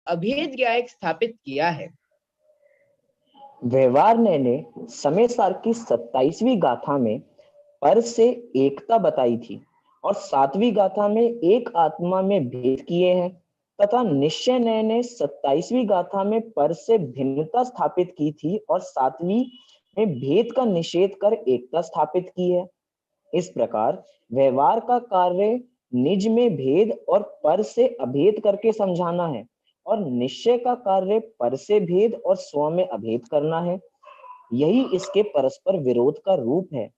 अभेद न्याय स्थापित किया है। व्यवहारण्य ने समय सार की 27वीं गाथा में पर से एकता बताई थी और 7वीं गाथा में एक आत्मा में भेद किए हैं, तथा निश्चय ने 27वीं गाथा में पर से भिन्नता स्थापित की थी और 7वीं में भेद का निषेध कर एकता स्थापित की है। इस प्रकार व्यवहार का कार्य निज में भेद और पर से अभेद करके समझाना है, और निश्चय का कार्य पर से भेद और स्व में अभेद करना है। यही इसके परस्पर विरोध का रूप है।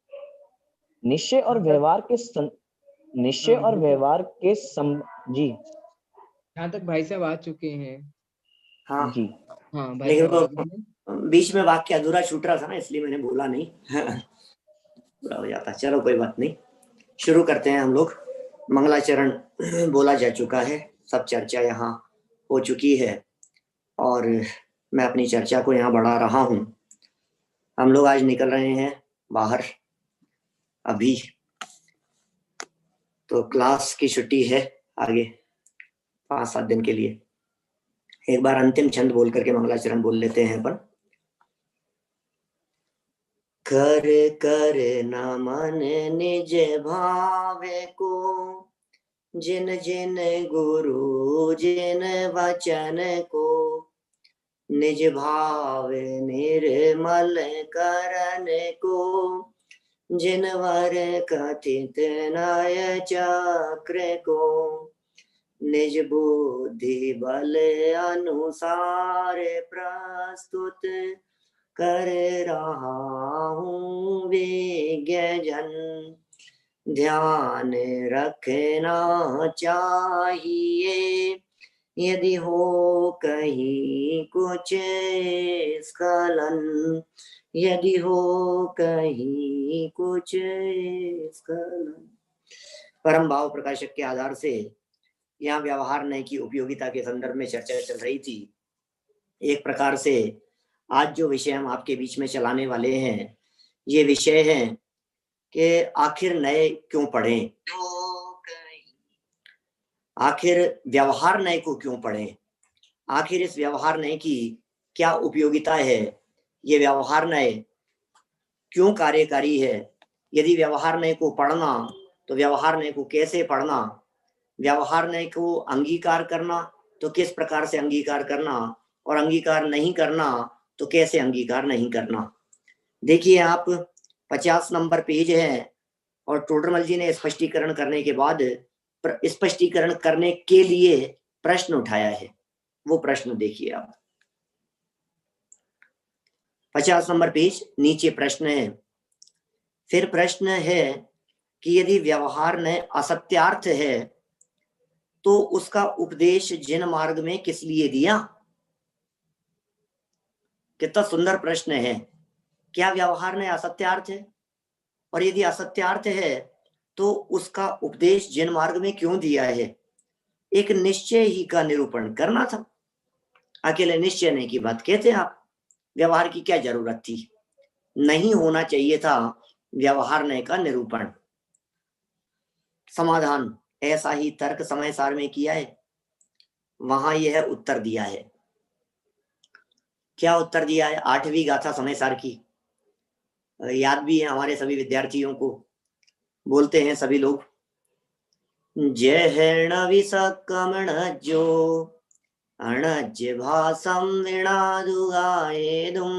निश्चय और व्यवहार के जी यहाँ तक भाई साहब आ चुके हैं। हाँ जी हाँ भाई लेकिन साहब वो बीच में वाक्य अधूरा छूट रहा था ना, इसलिए मैंने बोला नहीं। पूरा हो जाता। चलो कोई बात नहीं, शुरू करते हैं हम लोग। मंगलाचरण बोला जा चुका है, सब चर्चा यहाँ हो चुकी है और मैं अपनी चर्चा को यहाँ बढ़ा रहा हूँ। हम लोग आज निकल रहे हैं बाहर अभी, तो क्लास की छुट्टी है आगे 5-7 दिन के लिए। एक बार अंतिम छंद बोल करके मंगलाचरण बोल लेते हैं अपन। कर कर नमन निज भावे को, जिन जिन गुरु जिन वचन को, निज भाव निर्मल करन को, जिन वर कथित नय चक्र को, निज बुद्धि बल अनुसार प्रस्तुत कर रहा हूँ विज्ञ जन। ध्यान रखना चाहिए यदि हो कहीं कुछ स्खलन, यदि हो कहीं कुछ स्खलन। परम भाव प्रकाशक के आधार से यहाँ व्यवहार न्याय की उपयोगिता के संदर्भ में चर्चा चल रही थी। एक प्रकार से आज जो विषय हम आपके बीच में चलाने वाले हैं, ये विषय है कि आखिर न्याय क्यों पढ़ें, आखिर व्यवहार न्याय को क्यों पढ़ें, आखिर इस व्यवहार न्याय की क्या उपयोगिता है, ये व्यवहार न्याय क्यों कार्यकारी है, यदि व्यवहार न्याय को पढ़ना तो व्यवहार न्याय को कैसे पढ़ना, व्यवहार न्याय को अंगीकार करना तो किस प्रकार से अंगीकार करना, और अंगीकार नहीं करना तो कैसे अंगीकार नहीं करना। देखिए आप 50 नंबर पेज है और टोडरमल जी ने स्पष्टीकरण करने के बाद स्पष्टीकरण करने के लिए प्रश्न उठाया है। वो प्रश्न देखिए आप, 50 नंबर पेज नीचे प्रश्न है। फिर प्रश्न है कि यदि व्यवहार में असत्यार्थ है तो उसका उपदेश जिन मार्ग में किस लिए दिया। कितना सुंदर प्रश्न है। क्या व्यवहार में असत्यार्थ है, और यदि असत्यार्थ है तो उसका उपदेश जिन मार्ग में क्यों दिया है। एक निश्चय ही का निरूपण करना था, अकेले निश्चय नहीं की बात कहते आप। व्यवहार की क्या जरूरत थी, नहीं होना चाहिए था व्यवहार न्याय का निरूपण। समाधान ऐसा ही तर्क समय सार में किया है, वहां यह उत्तर दिया है। क्या उत्तर दिया है, 8वीं गाथा समय सार की, याद भी है हमारे सभी विद्यार्थियों को, बोलते हैं सभी लोग। जहण विसकमण जो अणज्य भासम विणादुगाएदुम,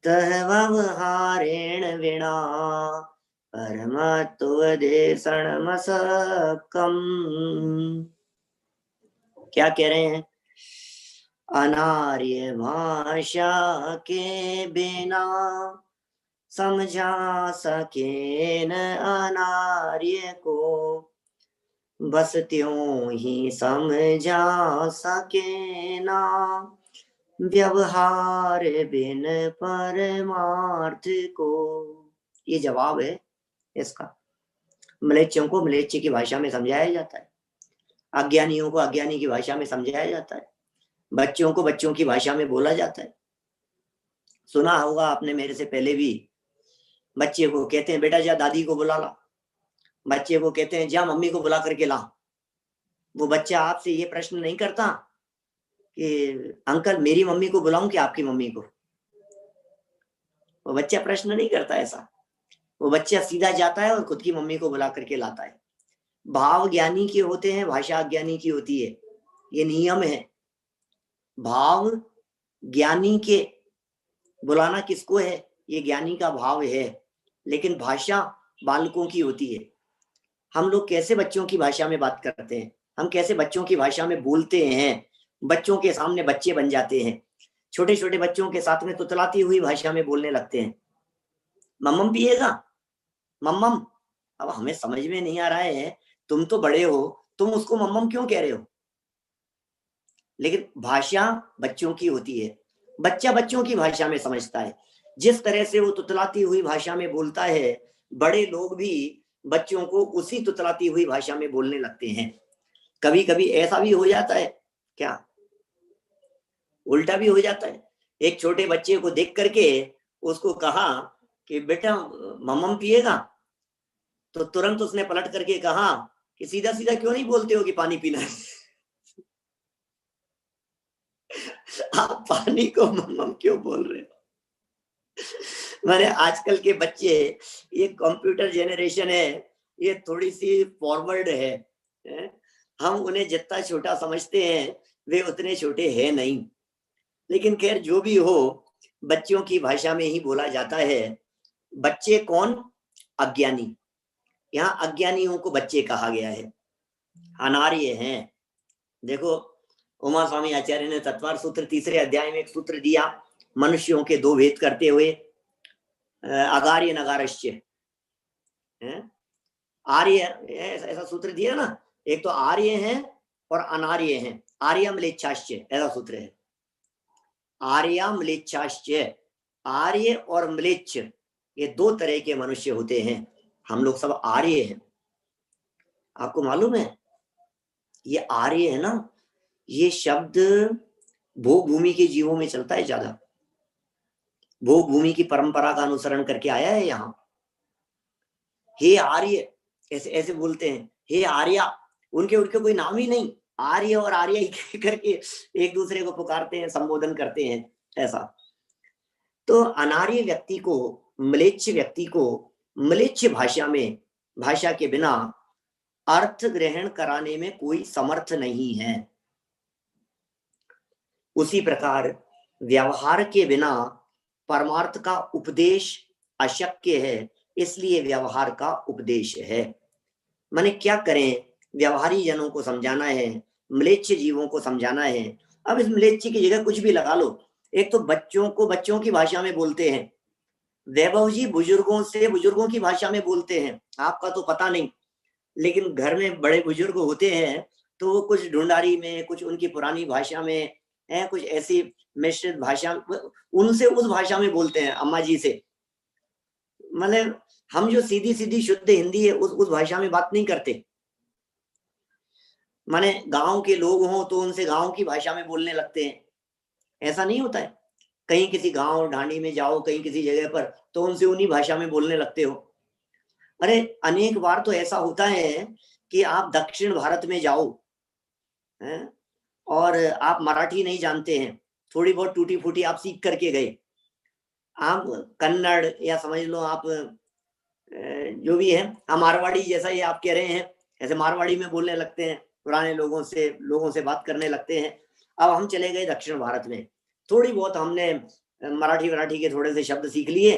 तह व्यवहारेण विना परमत्वदेशणमसकम। क्या कह रहे हैं, अनार्य भाषा के बिना समझा सके न अनार्य को, बस त्यों ही समझा सके ना व्यवहार बिन परमार्थ को। ये जवाब है इसका। मलेच्छों को मलेच्छ की भाषा में समझाया जाता है, अज्ञानियों को अज्ञानी की भाषा में समझाया जाता है, बच्चों को बच्चों की भाषा में बोला जाता है। सुना होगा आपने मेरे से पहले भी, बच्चे को कहते हैं बेटा जा दादी को बुला ला, बच्चे को कहते हैं जा मम्मी को बुला करके ला। वो बच्चा आपसे ये प्रश्न नहीं करता कि अंकल मेरी मम्मी को बुलाऊं कि आपकी मम्मी को? वो बच्चा प्रश्न नहीं करता ऐसा, वो बच्चा सीधा जाता है और खुद की मम्मी को बुला करके लाता है। भाव ज्ञानी के होते हैं, भाषा अज्ञानी की होती है, ये नियम है। भाव ज्ञानी के बुलाना किसको है, ये ज्ञानी का भाव है, लेकिन भाषा बालकों की होती है। हम लोग कैसे बच्चों की भाषा में बात करते हैं, हम कैसे बच्चों की भाषा में बोलते हैं, बच्चों के सामने बच्चे बन जाते हैं, छोटे छोटे बच्चों के साथ में तुतलाती हुई भाषा में बोलने लगते हैं। मम्मम पिएगा, मम्मम। अब हमें समझ में नहीं आ रहा है, तुम तो बड़े हो, तुम उसको मम्मम क्यों कह रहे हो? लेकिन भाषा बच्चों की होती है, बच्चा बच्चों की भाषा में समझता है। जिस तरह से वो तुतलाती हुई भाषा में बोलता है, बड़े लोग भी बच्चों को उसी तुतलाती हुई भाषा में बोलने लगते हैं। कभी कभी ऐसा भी हो जाता है, क्या उल्टा भी हो जाता है। एक छोटे बच्चे को देख करके उसको कहा कि बेटा मम्मम पिएगा, तो तुरंत उसने पलट करके कहा कि सीधा सीधा क्यों नहीं बोलते हो कि पानी पीना है? आप पानी को मम्मम क्यों बोल रहे हो? मैंने आजकल के बच्चे, ये कंप्यूटर जेनरेशन है, ये थोड़ी सी फॉरवर्ड है? हम उन्हें जितना छोटा समझते हैं वे उतने छोटे हैं नहीं। लेकिन खैर जो भी हो, बच्चों की भाषा में ही बोला जाता है। बच्चे कौन? अज्ञानी। यहाँ अज्ञानियों को बच्चे कहा गया है, अनार्य हैं। देखो उमा स्वामी आचार्य ने तत्वार सूत्र 3 अध्याय में एक सूत्र दिया, मनुष्यों के 2 भेद करते हुए, अगार्य नगारश्य। आर्य ऐसा सूत्र दिया ना, एक तो आर्य है और अनार्य है, आर्य म्लेच्छाश्य ऐसा सूत्र है। आर्य म्लेच्छाश्य, आर्य और म्लेच्छ ये 2 तरह के मनुष्य होते हैं। हम लोग सब आर्य हैं। आपको मालूम है ये आर्य है ना, ये शब्द भोग भूमि के जीवों में चलता है ज्यादा, भोग भूमि की परंपरा का अनुसरण करके आया है। यहाँ हे आर्य ऐसे ऐसे बोलते हैं, हे आर्या। उनके उनके कोई नाम ही नहीं, आर्य और आर्य ही करके एक दूसरे को पुकारते हैं, संबोधन करते हैं ऐसा। तो अनार्य व्यक्ति को, म्लेच्छ व्यक्ति को म्लेच्छ भाषा में, भाषा के बिना अर्थ ग्रहण कराने में कोई समर्थ नहीं है। उसी प्रकार व्यवहार के बिना परमार्थ का उपदेश अशक्य है, इसलिए व्यवहार का उपदेश है। माने क्या करें, व्यवहारी जनों को समझाना है, म्लेच्छ जीवों को समझाना है। अब इस म्लेच्छ की जगह कुछ भी लगा लो। एक तो बच्चों को बच्चों की भाषा में बोलते हैं, वैभव जी बुजुर्गों से बुजुर्गों की भाषा में बोलते हैं। आपका तो पता नहीं, लेकिन घर में बड़े बुजुर्ग होते हैं तो वो कुछ ढूंढारी में, कुछ उनकी पुरानी भाषा में है, कुछ ऐसी मिश्रित भाषा, उनसे उस भाषा में बोलते हैं, अम्मा जी से। मतलब हम जो सीधी सीधी शुद्ध हिंदी है उस भाषा में बात नहीं करते। माने गांव के लोग हों तो उनसे गांव की भाषा में बोलने लगते हैं, ऐसा नहीं होता है। कहीं किसी गांव ढांडी में जाओ, कहीं किसी जगह पर, तो उनसे उन्हीं भाषा में बोलने लगते हो। अरे अनेक बार तो ऐसा होता है कि आप दक्षिण भारत में जाओ है? और आप मराठी नहीं जानते हैं, थोड़ी बहुत टूटी फूटी आप सीख करके गए, आप कन्नड़ या समझ लो आप जो भी है, हम मारवाड़ी जैसा ये आप कह रहे हैं, ऐसे मारवाड़ी में बोलने लगते हैं, पुराने लोगों से बात करने लगते हैं। अब हम चले गए दक्षिण भारत में, थोड़ी बहुत हमने मराठी के थोड़े से शब्द सीख लिए,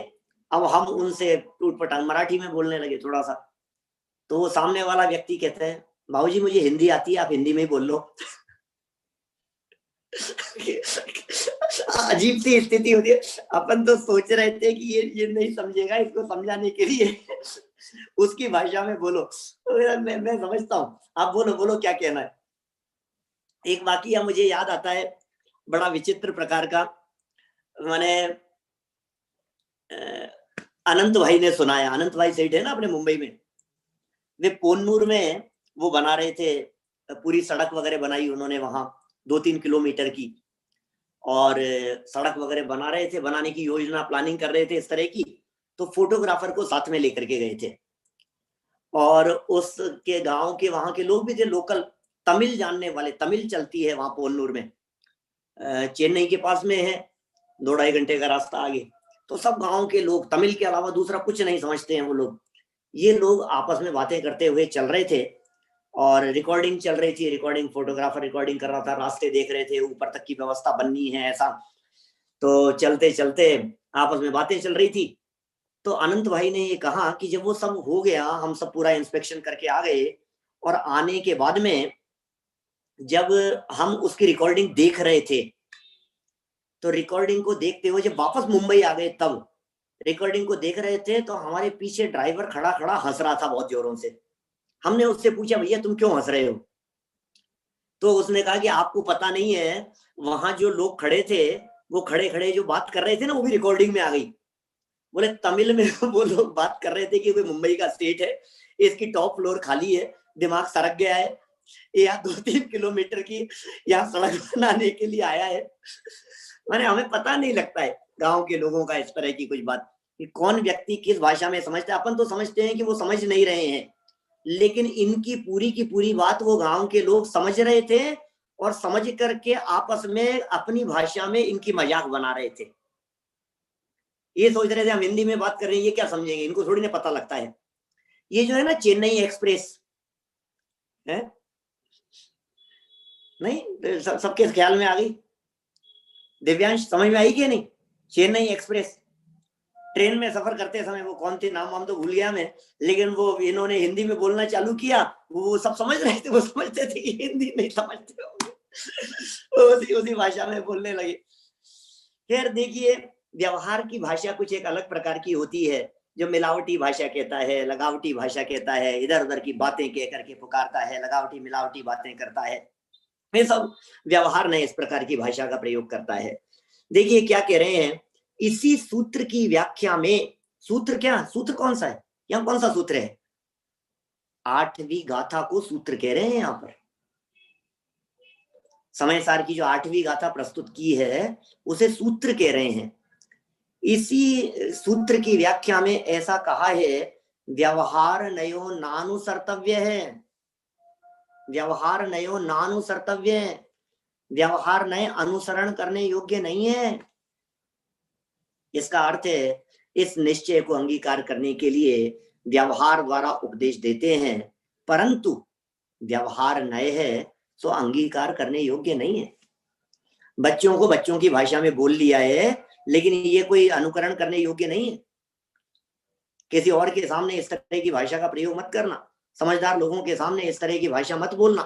अब हम उनसे टूटपटांग मराठी में बोलने लगे थोड़ा सा। तो वो सामने वाला व्यक्ति कहता है, बाबूजी मुझे हिंदी आती है, आप हिंदी में ही बोल लो। अजीब सी स्थिति होती है। अपन तो सोच रहे थे कि ये नहीं समझेगा, इसको समझाने के लिए उसकी भाषा में बोलो। तो मैं समझता हूँ, आप बोलो बोलो क्या कहना है। एक वाकया मुझे याद आता है, बड़ा विचित्र प्रकार का। मैंने अनंत भाई ने सुनाया, अनंत भाई सेठ है ना अपने मुंबई में, वे पोन्नूर में वो बना रहे थे, पूरी सड़क वगैरह बनाई उन्होंने वहां 2-3 किलोमीटर की, और सड़क वगैरह बना रहे थे, बनाने की योजना प्लानिंग कर रहे थे इस तरह की। तो फोटोग्राफर को साथ में लेकर के गए थे, और उसके गांव के वहां के लोग भी थे, लोकल तमिल जानने वाले, तमिल चलती है वहां पोन्नूर में। चेन्नई के पास में है, 2-2.5 घंटे का रास्ता आगे। तो सब गांव के लोग, तमिल के अलावा दूसरा कुछ नहीं समझते हैं वो लोग। ये लोग आपस में बातें करते हुए चल रहे थे और रिकॉर्डिंग चल रही थी, रिकॉर्डिंग, फोटोग्राफर रिकॉर्डिंग कर रहा था, रास्ते देख रहे थे, ऊपर तक की व्यवस्था बननी है ऐसा। तो चलते चलते आपस में बातें चल रही थी। तो अनंत भाई ने ये कहा कि जब वो सब हो गया, हम सब पूरा इंस्पेक्शन करके आ गए, और आने के बाद में जब हम उसकी रिकॉर्डिंग देख रहे थे, तो रिकॉर्डिंग को देखते हुए जब वापस मुंबई आ गए, तब रिकॉर्डिंग को देख रहे थे, तो हमारे पीछे ड्राइवर खड़ा खड़ा हंस रहा था बहुत जोरों से। हमने उससे पूछा, भैया तुम क्यों हंस रहे हो? तो उसने कहा कि आपको पता नहीं है, वहां जो लोग खड़े थे, वो खड़े खड़े जो बात कर रहे थे ना, वो भी रिकॉर्डिंग में आ गई। बोले तमिल में वो लोग बात कर रहे थे कि कोई मुंबई का स्टेट है, इसकी टॉप फ्लोर खाली है, दिमाग सरक गया है, यहाँ 2-3 किलोमीटर की यहाँ सड़क बनाने के लिए आया है। माने हमें पता नहीं लगता है गांव के लोगों का इस तरह की कुछ बात, कि कौन व्यक्ति किस भाषा में समझता है। अपन तो समझते हैं कि वो समझ नहीं रहे हैं, लेकिन इनकी पूरी की पूरी बात वो गांव के लोग समझ रहे थे, और समझ करके आपस में अपनी भाषा में इनकी मजाक बना रहे थे। ये सोच रहे थे हम हिंदी में बात कर रहे हैं, ये क्या समझेंगे, इनको थोड़ी ना पता लगता है। ये जो है ना चेन्नई एक्सप्रेस है, नहीं सबके ख्याल में आ गई? दिव्यांश समझ में आई कि नहीं? चेन्नई एक्सप्रेस, ट्रेन में सफर करते समय, वो कौन थे, नाम तो भूल गया मैं, लेकिन वो इन्होंने हिंदी में बोलना चालू किया, वो सब समझ रहे थे, वो समझते थे कि हिंदी नहीं समझते होंगे, उसी भाषा में बोलने लगे। फिर देखिए, व्यवहार की भाषा कुछ एक अलग प्रकार की होती है, जो मिलावटी भाषा कहता है, लगावटी भाषा कहता है, इधर उधर की बातें कह करके पुकारता है, लगावटी मिलावटी बातें करता है, ये सब व्यवहार ने इस प्रकार की भाषा का प्रयोग करता है। देखिए क्या कह रहे हैं, इसी सूत्र की व्याख्या में, सूत्र क्या, सूत्र कौन सा है, यहाँ कौन सा सूत्र है? 8वीं गाथा को सूत्र कह रहे हैं यहाँ पर। समय सार की जो 8वीं गाथा प्रस्तुत की है, उसे सूत्र कह रहे हैं। इसी सूत्र की व्याख्या में ऐसा कहा है, व्यवहार नयो नानुसर्तव्य है, व्यवहार नयो नानुसर्तव्य है, व्यवहार नए अनुसरण करने योग्य नहीं है। इसका अर्थ है, इस निश्चय को अंगीकार करने के लिए व्यवहार द्वारा उपदेश देते हैं, परंतु व्यवहार नए है तो अंगीकार करने योग्य नहीं है। बच्चों को बच्चों की भाषा में बोल लिया है, लेकिन ये कोई अनुकरण करने योग्य नहीं है। किसी और के सामने इस तरह की भाषा का प्रयोग मत करना, समझदार लोगों के सामने इस तरह की भाषा मत बोलना।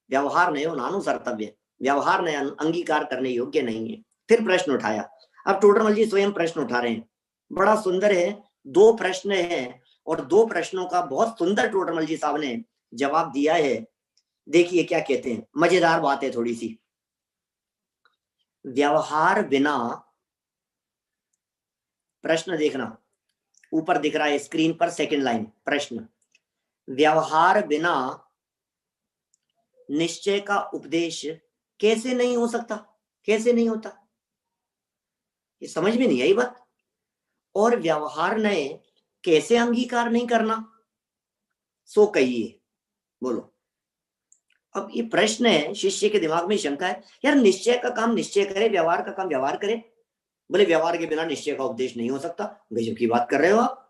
व्यवहार नयो नानुसर्तव्य, व्यवहार नए अंगीकार करने योग्य नहीं है। फिर प्रश्न उठाया, अब टोडरमल जी स्वयं प्रश्न उठा रहे हैं, बड़ा सुंदर है, 2 प्रश्न है, और 2 प्रश्नों का बहुत सुंदर टोडरमल जी साहब ने जवाब दिया है। देखिए क्या कहते हैं, मजेदार बात है थोड़ी सी। व्यवहार बिना, प्रश्न देखना, ऊपर दिख रहा है स्क्रीन पर, सेकंड लाइन प्रश्न, व्यवहार बिना निश्चय का उपदेश कैसे नहीं हो सकता, कैसे नहीं होता, ये समझ में नहीं आई बात। और व्यवहार नए कैसे अंगीकार नहीं करना, सो कहिए, बोलो। अब ये प्रश्न है, शिष्य के दिमाग में शंका है, यार निश्चय का काम निश्चय करे, व्यवहार का काम व्यवहार करे, बोले व्यवहार के बिना निश्चय का उपदेश नहीं हो सकता। गजब की बात कर रहे हो आप,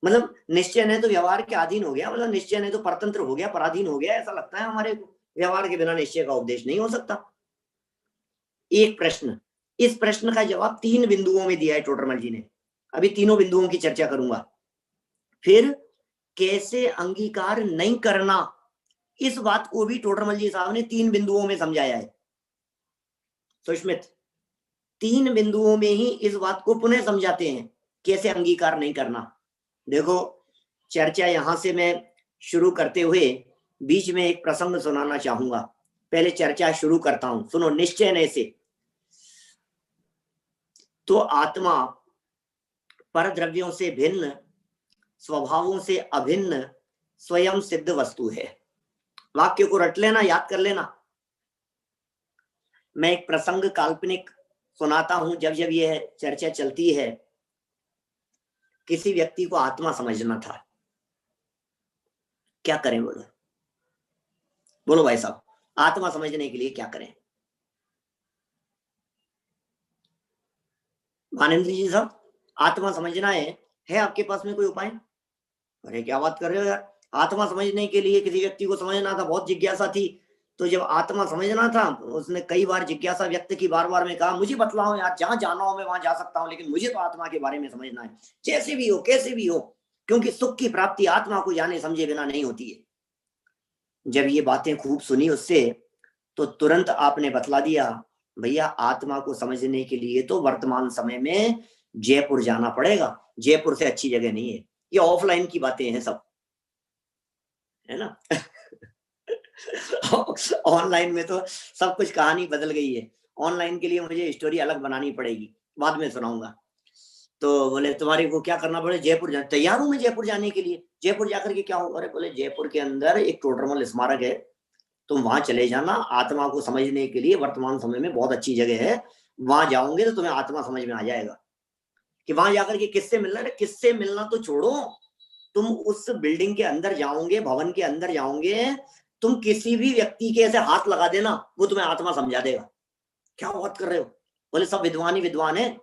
मतलब निश्चय ने तो व्यवहार के अधीन हो गया, मतलब निश्चय ने तो परतंत्र हो गया, पराधीन हो गया, ऐसा लगता है हमारे को। व्यवहार के बिना निश्चय का उपदेश नहीं हो सकता। एक प्रश्न, इस प्रश्न का जवाब 3 बिंदुओं में दिया है टोडरमल जी ने, अभी तीनों बिंदुओं की चर्चा करूंगा। फिर कैसे अंगीकार नहीं करना, इस बात को भी टोडरमल जी साहब ने 3 बिंदुओं में समझाया है। सुष्मित, 3 बिंदुओं में ही इस बात को पुनः समझाते हैं, कैसे अंगीकार नहीं करना। देखो चर्चा यहां से मैं शुरू करते हुए बीच में एक प्रसंग सुनाना चाहूंगा, पहले चर्चा शुरू करता हूं, सुनो। निश्चय ने से, तो आत्मा पर द्रव्यों से भिन्न, स्वभावों से अभिन्न, स्वयं सिद्ध वस्तु है। वाक्य को रट लेना, याद कर लेना। मैं एक प्रसंग काल्पनिक सुनाता हूं, जब जब यह चर्चा चलती है। किसी व्यक्ति को आत्मा समझना था, क्या करें बोलो, बोलो भाई साहब, आत्मा समझने के लिए क्या करें? मानवेंद्र जी साहब, आत्मा समझना है आपके पास में कोई उपाय? अरे क्या बात कर रहे हो यार, आत्मा समझने के लिए किसी व्यक्ति को समझना था, बहुत जिज्ञासा थी, तो जब आत्मा समझना था उसने कई बार जिज्ञासा व्यक्त की, बार बार में कहा मुझे बतलाओ यार, जहां जाना हो मैं वहां जा सकता हूं, लेकिन मुझे तो आत्मा के बारे में समझना है, जैसे भी हो कैसे भी हो, क्योंकि सुख की प्राप्ति आत्मा को जाने समझे बिना नहीं होती है। जब ये बातें खूब सुनी उससे, तो तुरंत आपने बतला दिया, भैया आत्मा को समझने के लिए तो वर्तमान समय में जयपुर जाना पड़ेगा, जयपुर से अच्छी जगह नहीं है। ये ऑफलाइन की बातें हैं सब, है ना। ऑनलाइन में तो सब कुछ कहानी बदल गई है, ऑनलाइन के लिए मुझे स्टोरी अलग बनानी पड़ेगी, बाद में सुनाऊंगा। तो बोले तुम्हारे को क्या करना पड़े? जयपुर जाना। तैयार हूं मैं जयपुर जाने के लिए। जयपुर जाकर के क्या होगा? अरे बोले जयपुर के अंदर एक टोडरमल स्मारक है, तुम वहां चले जाना, आत्मा को समझने के लिए वर्तमान समय में बहुत अच्छी जगह है, वहां जाओगे तो तुम्हें आत्मा समझ में आ जाएगा। कि वहां जाकर के किससे मिलना है? किससे मिलना तो छोड़ो, तुम उस बिल्डिंग के अंदर जाओगे, भवन के अंदर जाओगे, तुम किसी भी व्यक्ति के ऐसे हाथ लगा देना, वो तुम्हें आत्मा समझा देगा। क्या बात कर रहे हो? बोले सब विद्वान ही विद्वान है,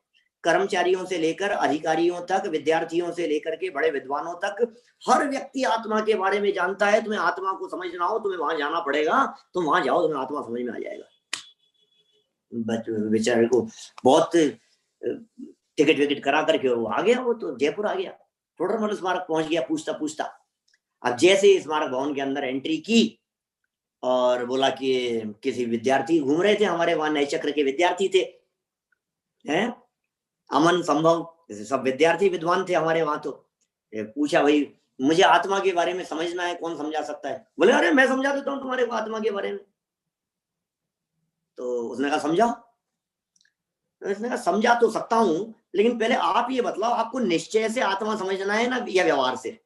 कर्मचारियों से लेकर अधिकारियों तक, विद्यार्थियों से लेकर के बड़े विद्वानों तक, हर व्यक्ति आत्मा के बारे में जानता है। तुम्हें आत्मा को समझना हो, तुम्हें वहां जाना पड़ेगा, तुम वहां जाओ, तुम्हें आत्मा समझ में आ जाएगा। बेचारे को बहुत टिकट विकेट करा करके वो आ गया, वो तो जयपुर आ गया, टोडरमल स्मारक पहुंच गया पूछता पूछता। अब जैसे स्मारक भवन के अंदर एंट्री की और बोला कि किसी विद्यार्थी घूम रहे थे हमारे वहां, नए चक्र के विद्यार्थी थे, हैं अमन संभव, सब विद्यार्थी विद्वान थे हमारे वहां। तो पूछा भाई मुझे आत्मा के बारे में समझना है, कौन समझा सकता है? बोले अरे मैं समझा देता हूँ तुम्हारे को आत्मा के बारे में। तो उसने कहा समझाओ। उसने कहा समझा तो सकता हूं, लेकिन पहले आप ये बतलाओ, आपको निश्चय से आत्मा समझना है ना या व्यवहार से?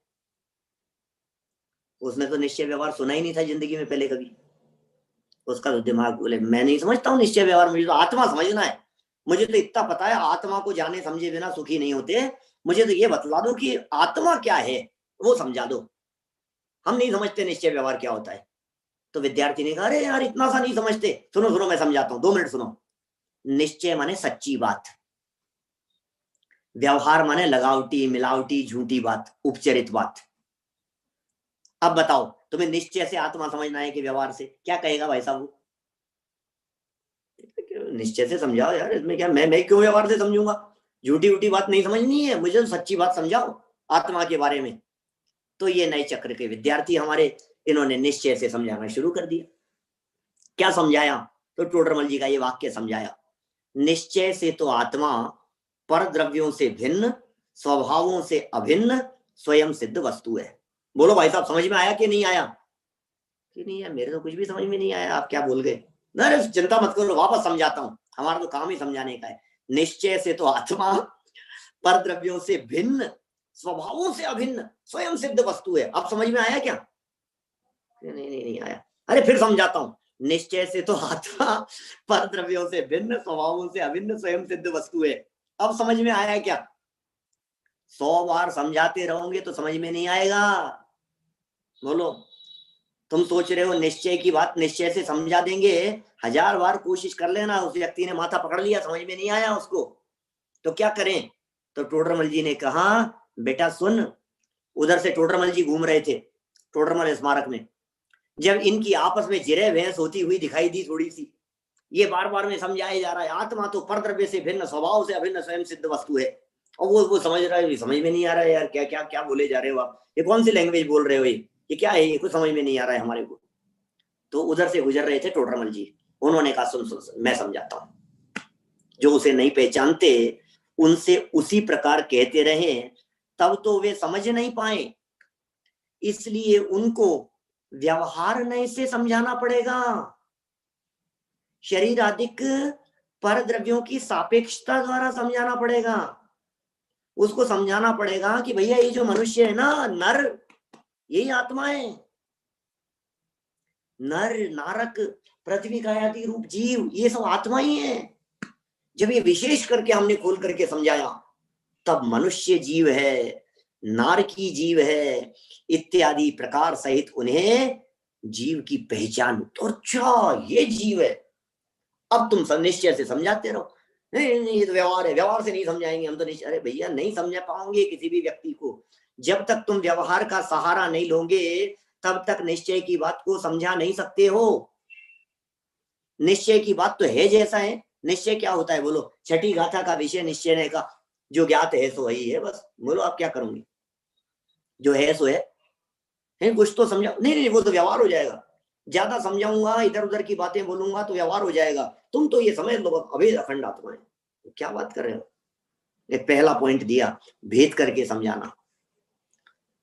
उसने तो निश्चय व्यवहार सुना ही नहीं था जिंदगी में पहले कभी। उसका तो दिमाग, बोले मैं नहीं समझता हूँ निश्चय व्यवहार, मुझे तो आत्मा समझना है। मुझे तो इतना पता है, आत्मा को जाने समझे बिना सुखी नहीं होते। मुझे तो ये बतला दो कि आत्मा क्या है, वो समझा दो, हम नहीं समझते निश्चय व्यवहार क्या होता है। तो विद्यार्थी ने कहा अरे यार इतना सा नहीं समझते, सुनो सुनो मैं समझाता हूँ, 2 मिनट सुनो। निश्चय माने सच्ची बात, व्यवहार माने लगावटी मिलावटी झूठी बात, उपचरित बात। अब बताओ तुम्हें निश्चय से आत्मा समझना है कि व्यवहार से? क्या कहेगा भाई साहब? निश्चय से समझाओ यार, इसमें क्या, मैं क्यों व्यवहार से समझूंगा? झूठी उठी बात नहीं समझनी है मुझे, तो सच्ची बात समझाओ आत्मा के बारे में। तो ये नए चक्र के विद्यार्थी हमारे, इन्होंने निश्चय से समझाना शुरू कर दिया। क्या समझाया? तो टोडरमल जी का ये वाक्य समझाया, निश्चय से तो आत्मा पर द्रव्यों से भिन्न, स्वभावों से अभिन्न, स्वयं सिद्ध वस्तु है। बोलो भाई साहब समझ में आया कि नहीं आया? कि नहीं यार मेरे तो कुछ भी समझ में नहीं आया, आप क्या बोल गए? ना चिंता मत करो, वापस समझाता हूं, हमारा तो काम ही समझाने का है। निश्चय से तो आत्मा पर द्रव्यों से भिन्न, स्वभावों से अभिन्न, स्वयं सिद्ध वस्तु है। अब समझ में आया क्या? नहीं आया। अरे फिर समझाता हूं, निश्चय से तो आत्मा पर द्रव्यों से भिन्न, स्वभावों से अभिन्न, स्वयं सिद्ध वस्तु है। अब समझ में आया क्या? 100 बार समझाते रहोगे तो समझ में नहीं आएगा। बोलो, तुम सोच रहे हो निश्चय की बात निश्चय से समझा देंगे, 1000 बार कोशिश कर लेना, उस व्यक्ति ने माथा पकड़ लिया, समझ में नहीं आया उसको, तो क्या करें? तो टोडरमल जी ने कहा बेटा सुन, उधर से टोडरमल जी घूम रहे थे टोडरमल स्मारक में, जब इनकी आपस में जिरे बहस होती हुई दिखाई दी थोड़ी सी, ये बार बार में समझाया जा रहा है आत्मा तो परद्रव्य से भिन्न, स्वभाव से अभिन्न, स्वयं सिद्ध वस्तु है, और वो समझ रहा है, समझ में नहीं आ रहा है यार, क्या क्या क्या बोले जा रहे हो आप, ये कौन सी लैंग्वेज बोल रहे हो, ये क्या है, ये कुछ समझ में नहीं आ रहा है हमारे को। तो उधर से गुजर रहे थे टोडरमल जी, उन्होंने कहा सुन सुन, सुन मैं समझाता हूं। जो उसे नहीं पहचानते उनसे उसी प्रकार कहते रहे तब तो वे समझ नहीं पाए, इसलिए उनको व्यवहार नय से समझाना पड़ेगा। शरीर आदिक पर द्रव्यों की सापेक्षता द्वारा समझाना पड़ेगा। उसको समझाना पड़ेगा कि भैया ये जो मनुष्य है ना, नर, यही आत्मा है। नर नारक पृथ्वी का आदि रूप जीव, ये सब आत्मा ही है। जब ये विशेष करके हमने खोल करके समझाया, तब मनुष्य जीव है, नारकी जीव है, इत्यादि प्रकार सहित उन्हें जीव की पहचान, तो अच्छा ये जीव है। अब तुम निश्चय से समझाते रहो, नहीं नहीं, ये तो व्यवहार है, व्यवहार से नहीं समझाएंगे हम तो नहीं। अरे भैया, नहीं समझ पाओगे किसी भी व्यक्ति को जब तक तुम व्यवहार का सहारा नहीं लोगे, तब तक निश्चय की बात को समझा नहीं सकते हो। निश्चय की बात तो है जैसा है। निश्चय क्या होता है बोलो? छठी गाथा का विषय निश्चय का, जो ज्ञात है सो वही है, बस। बोलो आप क्या करोगे? जो है सो है, कुछ तो समझाओ। नहीं नहीं, वो तो व्यवहार हो जाएगा। ज्यादा समझाऊंगा, इधर उधर की बातें बोलूंगा तो व्यवहार हो जाएगा। तुम तो ये समझ लो अभेद अखंड आत्मा है। क्या बात कर रहे हो? एक पहला पॉइंट दिया, भेद करके समझाना।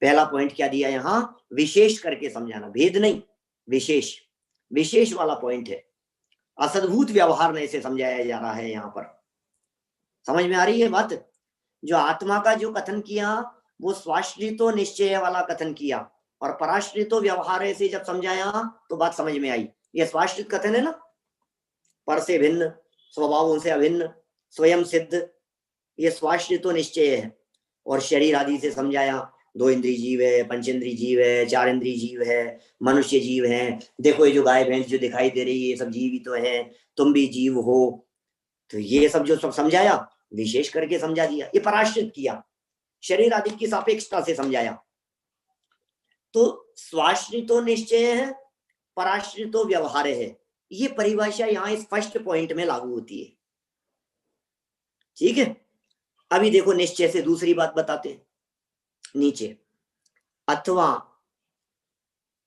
पहला पॉइंट क्या दिया यहाँ? विशेष करके समझाना, भेद नहीं, विशेष। विशेष वाला पॉइंट है। असद्भुत व्यवहार में इसे समझाया जा रहा है यहाँ पर। समझ में आ रही है बात? जो आत्मा का जो कथन किया वो स्वाश्रितो निश्चय वाला कथन किया, और पराश्रितो व्यवहार से जब समझाया तो बात समझ में आई। ये स्वाश्रित कथन है ना, पर से भिन्न, स्वभावों से अभिन्न, स्वयं सिद्ध, ये स्वाश्रितो निश्चय है। और शरीर आदि से समझाया, 2 इंद्रिय जीव है, पंचेंद्रिय जीव है, 4 इंद्रिय जीव है, मनुष्य जीव है। देखो ये जो गाय भैंस जो दिखाई दे रही है, ये सब जीव ही तो है, तुम भी जीव हो। तो ये सब जो सब समझाया, विशेष करके समझा दिया। ये पराश्रित किया, शरीर आदि की सापेक्षता से समझाया। तो स्वाश्रितो निश्चय है, पराश्रितो व्यवहार है। ये परिभाषा यहाँ इस फर्स्ट पॉइंट में लागू होती है। ठीक है, अभी देखो निश्चय से दूसरी बात बताते हैं नीचे। अथवा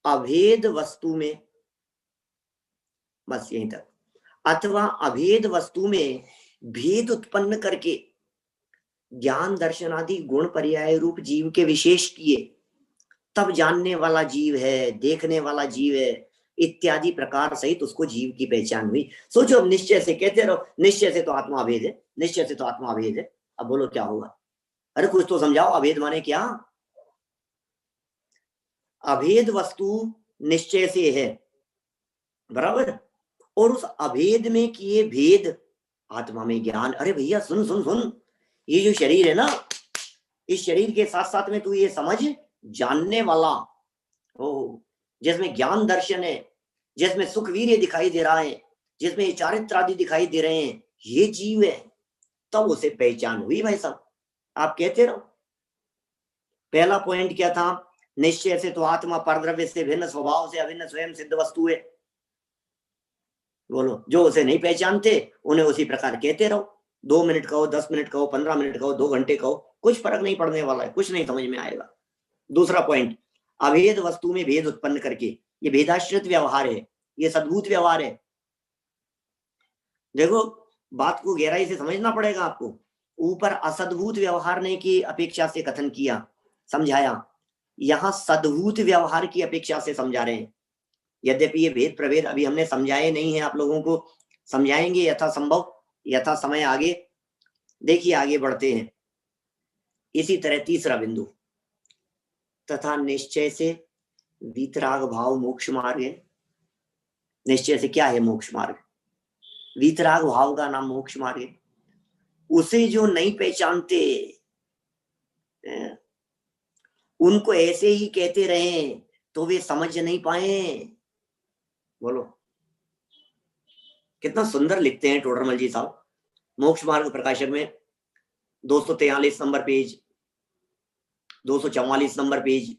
अभेद वस्तु में, बस यहीं तक। अथवा अभेद वस्तु में भेद उत्पन्न करके ज्ञान दर्शन आदि गुण पर्याय रूप जीव के विशेष किए, तब जानने वाला जीव है, देखने वाला जीव है इत्यादि प्रकार सहित उसको जीव की पहचान हुई। सोचो, अब निश्चय से कहते रहो, निश्चय से तो आत्मा अभेद है, निश्चय से तो आत्मा अभेद है। अब बोलो क्या होगा? अरे कुछ तो समझाओ, अभेद माने क्या? अभेद वस्तु निश्चय से है, बराबर, और उस अभेद में किए भेद आत्मा में ज्ञान। अरे भैया सुन सुन सुन, ये जो शरीर है ना, इस शरीर के साथ साथ में तू ये समझ, जानने वाला, ओ, जिसमें ज्ञान दर्शन है, जिसमें सुख वीर्य दिखाई दे रहा है, जिसमें चारित्र आदि दिखाई दे रहे हैं, ये जीव है। तब उसे पहचान हुई भाई साहब। आप कहते रहो। पहला पॉइंट क्या था? निश्चय से तो आत्मा परद्रव्य से भिन्न, स्वभाव से अभिन्न, स्वयं सिद्ध वस्तु है। बोलो, जो उसे नहीं पहचानते उन्हें उसी प्रकार कहते रहो। 2 मिनट कहो, 10 मिनट कहो, 15 मिनट कहो, 2 घंटे कहो, कुछ फर्क नहीं पड़ने वाला है, कुछ नहीं समझ में आएगा। दूसरा पॉइंट, अभेद वस्तु में भेद उत्पन्न करके, ये भेदाश्रित व्यवहार है, ये सद्भूत व्यवहार है। देखो, बात को गहराई से समझना पड़ेगा आपको। ऊपर असद्भूत व्यवहार ने की अपेक्षा से कथन किया, समझाया। यहाँ सद्भूत व्यवहार की अपेक्षा से समझा रहे हैं। यद्यपि ये भेद प्रभेद अभी हमने समझाए नहीं है, आप लोगों को समझाएंगे यथा संभव, यथा समय आगे। देखिए आगे बढ़ते हैं। इसी तरह तीसरा बिंदु, तथा निश्चय से वीतराग भाव मोक्ष मार्ग है। निश्चय से क्या है? मोक्ष मार्ग। वीतराग भाव का नाम मोक्ष मार्ग है। उसे जो नहीं पहचानते उनको ऐसे ही कहते रहे तो वे समझ नहीं पाए। बोलो, कितना सुंदर लिखते हैं टोडरमल जी साहब मोक्ष मार्ग प्रकाशन में। 243 नंबर पेज, 244 नंबर पेज,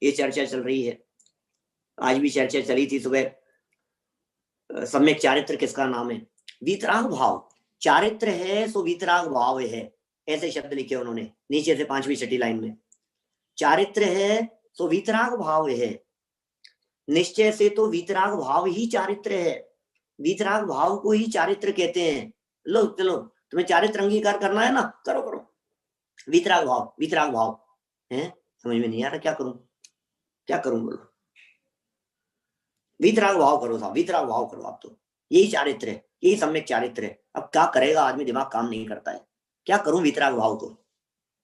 ये चर्चा चल रही है। आज भी चर्चा चली थी सुबह। सम्यक चारित्र किसका नाम है? वीतराग भाव। चारित्र है सो वीतराग भाव है, ऐसे शब्द लिखे उन्होंने नीचे से 5वीं छठी लाइन में। चारित्र है सो वीतराग भाव है। निश्चय से तो वीतराग भाव ही चारित्र है, वीतराग भाव को ही चारित्र कहते हैं। लो चलो, तुम्हें चारित्र अंगीकार करना है ना, करो करो। वीतराग भाव, वीतराग भाव है, समझ में नहीं आ रहा, क्या करूं क्या करूं? बोलो, वीतराग भाव करो साहब, वीतराग भाव करो आप। तो यही चारित्र है, यही सम्यक चारित्र है। अब क्या करेगा आदमी, दिमाग काम नहीं करता है, क्या करूं वीतराग भाव को?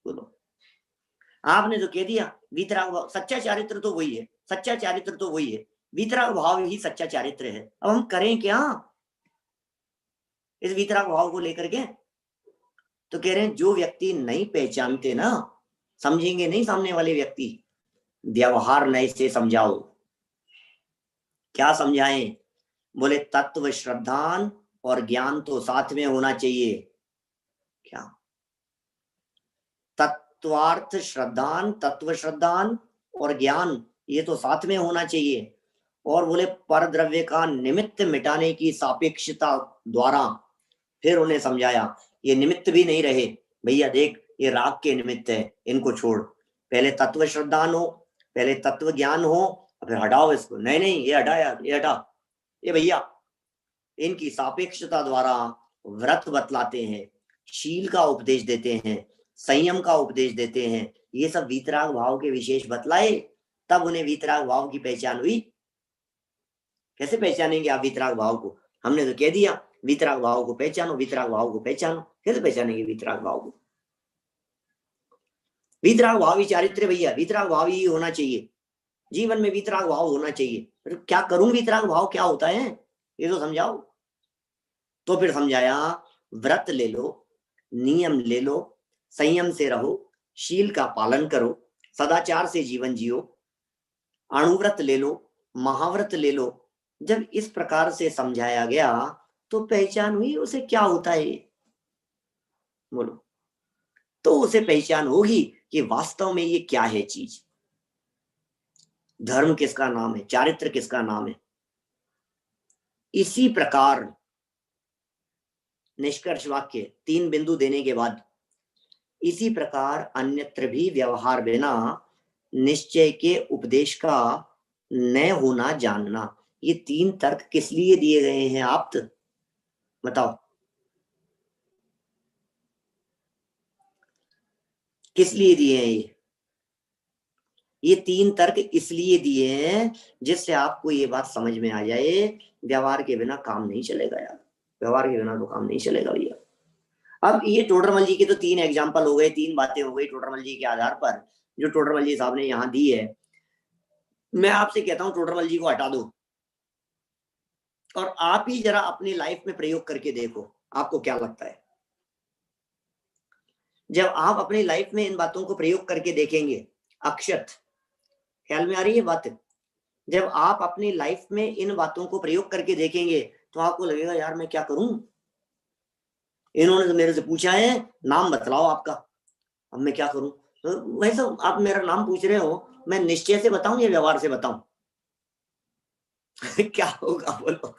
बोलो, आपने तो कह दिया वीतराग भाव। सच्चा चारित्र तो वही है, सच्चा चारित्र तो वही है, वीतराग भाव ही सच्चा चारित्र है। अब हम करें क्या इस वीतराग भाव को लेकर के? तो कह रहे हैं जो व्यक्ति नहीं पहचानते ना, समझेंगे नहीं सामने वाले व्यक्ति, व्यवहार नए से समझाओ। क्या समझाएं? बोले तत्व श्रद्धान और ज्ञान तो साथ में होना चाहिए। क्या? तत्वार्थ श्रद्धान, तत्व श्रद्धान और ज्ञान ये तो साथ में होना चाहिए। और बोले पर द्रव्य का निमित्त मिटाने की सापेक्षता द्वारा फिर उन्हें समझाया ये निमित्त भी नहीं रहे। भैया देख, ये राग के निमित्त है, इनको छोड़। पहले तत्व श्रद्धान हो, पहले तत्व ज्ञान हो, फिर हटाओ इसको। नहीं नहीं, ये हटा यार, ये हटा। ये भैया इनकी सापेक्षता द्वारा व्रत बतलाते हैं, शील का उपदेश देते हैं, संयम का उपदेश देते हैं। ये सब वीतराग भाव के विशेष बतलाए, तब उन्हें वीतराग भाव की पहचान हुई। कैसे पहचानेंगे आप वीतराग भाव को? हमने तो कह दिया वीतराग भाव को पहचानो, वीतराग भाव को पहचानो। कैसे पहचानेंगे वीतराग भाव को? वीतराग भाव ही चारित्र्य भैया, वीतराग भाव ही होना चाहिए जीवन में, वीतराग भाव होना चाहिए। तो क्या करूं, वीतराग भाव क्या होता है ये तो समझाओ। तो फिर समझाया व्रत ले लो, नियम ले लो, संयम से रहो, शील का पालन करो, सदाचार से जीवन जियो, अणुव्रत ले लो, महाव्रत ले लो। जब इस प्रकार से समझाया गया तो पहचान हुई उसे क्या होता है बोलो। तो उसे पहचान होगी कि वास्तव में ये क्या है चीज। धर्म किसका नाम है, चारित्र किसका नाम है। इसी प्रकार निष्कर्ष वाक्य 3 बिंदु देने के बाद, इसी प्रकार अन्यत्र भी व्यवहार बिना निश्चय के उपदेश का न होना जानना। ये 3 तर्क किस लिए दिए गए हैं आप बताओ, किस लिए दिए हैं? ये 3 तर्क इसलिए दिए हैं जिससे आपको ये बात समझ में आ जाए, व्यवहार के बिना काम नहीं चलेगा यार, व्यवहार के बिना तो काम नहीं चलेगा भैया। अब ये टोडरमल जी के तो 3 एग्जाम्पल हो गए, 3 बातें हो गई टोडरमल जी के आधार पर, जो टोडरमल जी साहब ने यहाँ दी है। मैं आपसे कहता हूँ टोडरमल जी को हटा दो और आप ही जरा अपनी लाइफ में प्रयोग करके देखो, आपको क्या लगता है। जब आप अपनी लाइफ में इन बातों को प्रयोग करके देखेंगे, अक्षत ख्याल में आ रही है बात, जब आप अपनी लाइफ में इन बातों को प्रयोग करके देखेंगे तो आपको लगेगा यार मैं क्या करूं, इन्होंने तो मेरे से पूछा है नाम बतलाओ आपका, अब मैं क्या करूं। तो वैसे आप मेरा नाम पूछ रहे हो, मैं निश्चय से बताऊं या व्यवहार से बताऊं? क्या होगा बोलो?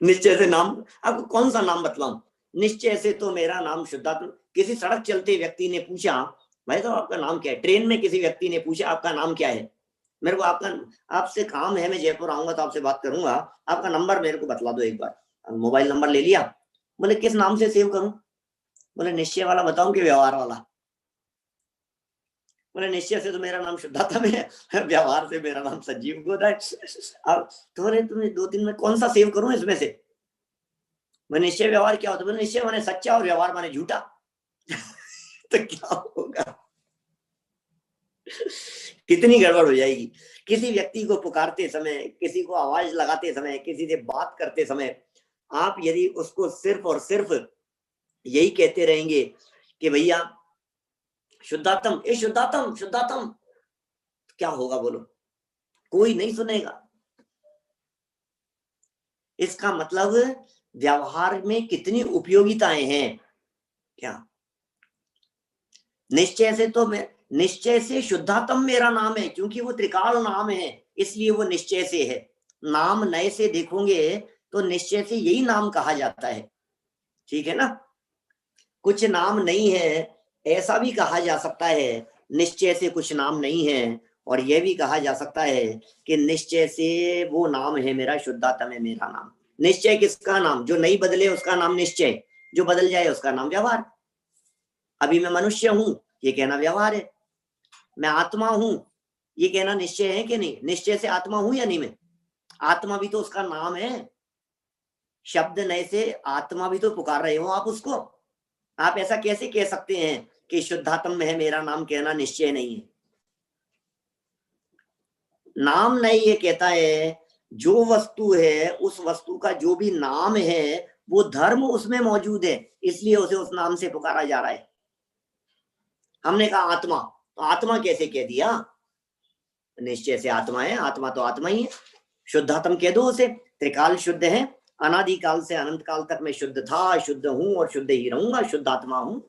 निश्चय से नाम, आपको कौन सा नाम बतलाऊं? निश्चय से तो मेरा नाम शुद्धात्मा। किसी सड़क चलते व्यक्ति ने पूछा भाई तो आपका नाम क्या है, ट्रेन में किसी व्यक्ति ने पूछा आपका नाम क्या है, मेरे को आपसे काम है, मैं जयपुर आऊंगा तो आपसे बात करूंगा, आपका नंबर मेरे को बतला दो एक बार। मोबाइल नंबर ले लिया, बोले किस नाम से सेव करूं? बोले निश्चय वाला बताऊं कि व्यवहार वाला? बोले निश्चय से तो मेरा नाम शुद्धात्मा है, व्यवहार से मेरा नाम संजीव गोदा है। अब तो तुम्हें 2-3 में कौन सा सेव करूं इसमें से? मैं निश्चय व्यवहार क्या होता है? निश्चय माने सच्चा और व्यवहार माने झूठा। तो क्या होगा? कितनी गड़बड़ हो जाएगी। किसी व्यक्ति को पुकारते समय, किसी को आवाज लगाते समय, किसी से बात करते समय आप यदि उसको सिर्फ और सिर्फ यही कहते रहेंगे कि भैया शुद्धात्म, ए शुद्धात्म शुद्धात्म, क्या होगा बोलो? कोई नहीं सुनेगा। इसका मतलब व्यवहार में कितनी उपयोगिताएं हैं। क्या निश्चय से तो मैं, निश्चय से शुद्धात्म मेरा नाम है, क्योंकि वो त्रिकाल नाम है इसलिए वो निश्चय से है। नाम नए से देखोगे तो निश्चय से यही नाम कहा जाता है, ठीक है ना। कुछ नाम नहीं है ऐसा भी कहा जा सकता है, निश्चय से कुछ नाम नहीं है, और यह भी कहा जा सकता है कि निश्चय से वो नाम है मेरा, शुद्धात्म है मेरा नाम। निश्चय किसका नाम? जो नहीं बदले उसका नाम निश्चय, जो बदल जाए उसका नाम व्यवहार। अभी मैं मनुष्य हूं ये कहना व्यवहार है, मैं आत्मा हूं ये कहना निश्चय है कि नहीं? निश्चय से आत्मा हूं या नहीं मैं? आत्मा भी तो उसका नाम है, शब्द नए से आत्मा भी तो पुकार रहे हो आप उसको। आप ऐसा कैसे कह सकते हैं कि शुद्धात्म है मेरा नाम कहना निश्चय नहीं है? नाम नहीं ये कहता है जो वस्तु है उस वस्तु का जो भी नाम है वो धर्म उसमें मौजूद है, इसलिए उसे उस नाम से पुकारा जा रहा है। हमने कहा आत्मा, तो आत्मा कैसे कह दिया? निश्चय से आत्मा है, आत्मा तो आत्मा ही है। शुद्धात्म कह दो उसे, त्रिकाल शुद्ध है, अनादि काल से अनंत काल तक मैं शुद्ध था, शुद्ध हूं और शुद्ध ही रहूंगा, शुद्ध आत्मा हूं,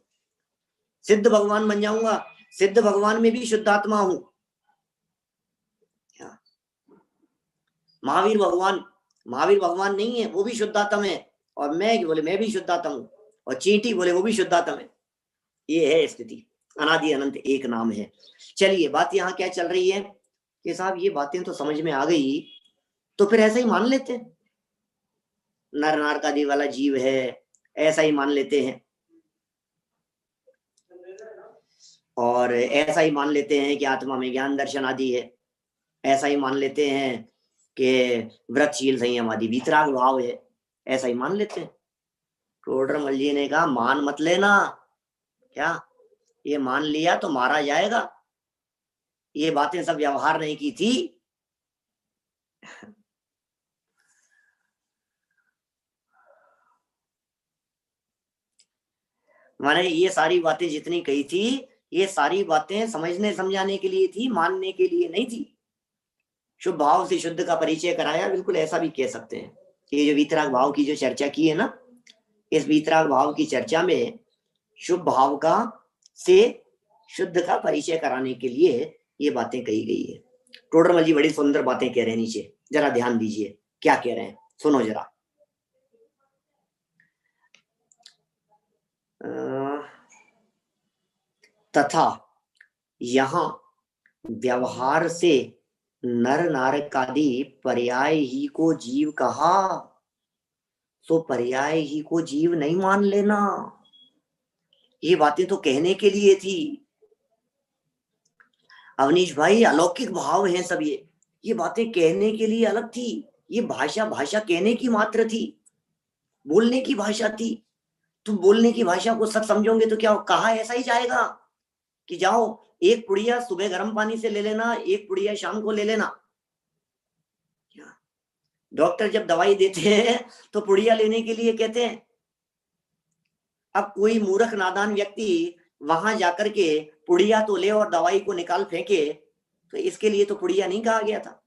सिद्ध भगवान बन जाऊंगा, सिद्ध भगवान में भी शुद्ध आत्मा हूं। महावीर भगवान नहीं है, वो भी शुद्ध आत्मा है, और मैं बोले मैं भी शुद्ध आत्मा हूं, और चींटी बोले वो भी शुद्ध आत्मा है। ये है स्थिति, अनादि अनंत एक नाम है। चलिए बात यहाँ क्या चल रही है कि साहब ये बातें तो समझ में आ गई, तो फिर ऐसा ही मान लेते हैं नर नारकादि वाला जीव है, ऐसा ही मान लेते हैं, और ऐसा ही मान लेते हैं कि आत्मा में ज्ञान दर्शन आदि है, ऐसा ही मान लेते हैं कि व्रतशील संयम आदि वीतराग भाव है, ऐसा ही मान लेते हैं। टोडरमल जी ने कहा मान मत लेना, क्या ये मान लिया तो मारा जाएगा, ये बातें सब व्यवहार नहीं की थी। माने ये सारी बातें जितनी कही थी, ये सारी बातें समझने समझाने के लिए थी, मानने के लिए नहीं थी। शुभ भाव से शुद्ध का परिचय कराया, बिल्कुल ऐसा भी कह सकते हैं। ये जो वीतराग भाव की जो चर्चा की है ना, इस वीतराग भाव की चर्चा में शुभ भाव का से शुद्ध का परिचय कराने के लिए ये बातें कही गई है। टोडरमल जी बड़ी सुंदर बातें कह रहे हैं नीचे, जरा ध्यान दीजिए क्या कह रहे हैं, सुनो जरा। तथा यहाँ व्यवहार से नर नारकादि पर्याय ही को जीव कहा, तो पर्याय ही को जीव नहीं मान लेना, ये बातें तो कहने के लिए थी। अवनीश भाई अलौकिक भाव हैं सब, ये बातें कहने के लिए अलग थी। ये भाषा कहने की मात्र थी, बोलने की भाषा थी। तुम बोलने की भाषा को सब समझोगे तो क्या कहा ऐसा ही जाएगा कि जाओ एक पुड़िया सुबह गर्म पानी से ले लेना, एक पुड़िया शाम को ले लेना। डॉक्टर जब दवाई देते हैं तो पुड़िया लेने के लिए कहते हैं। अब कोई मूर्ख नादान व्यक्ति वहां जाकर के पुड़िया तो ले और दवाई को निकाल फेंके, तो इसके लिए तो पुड़िया नहीं कहा गया था।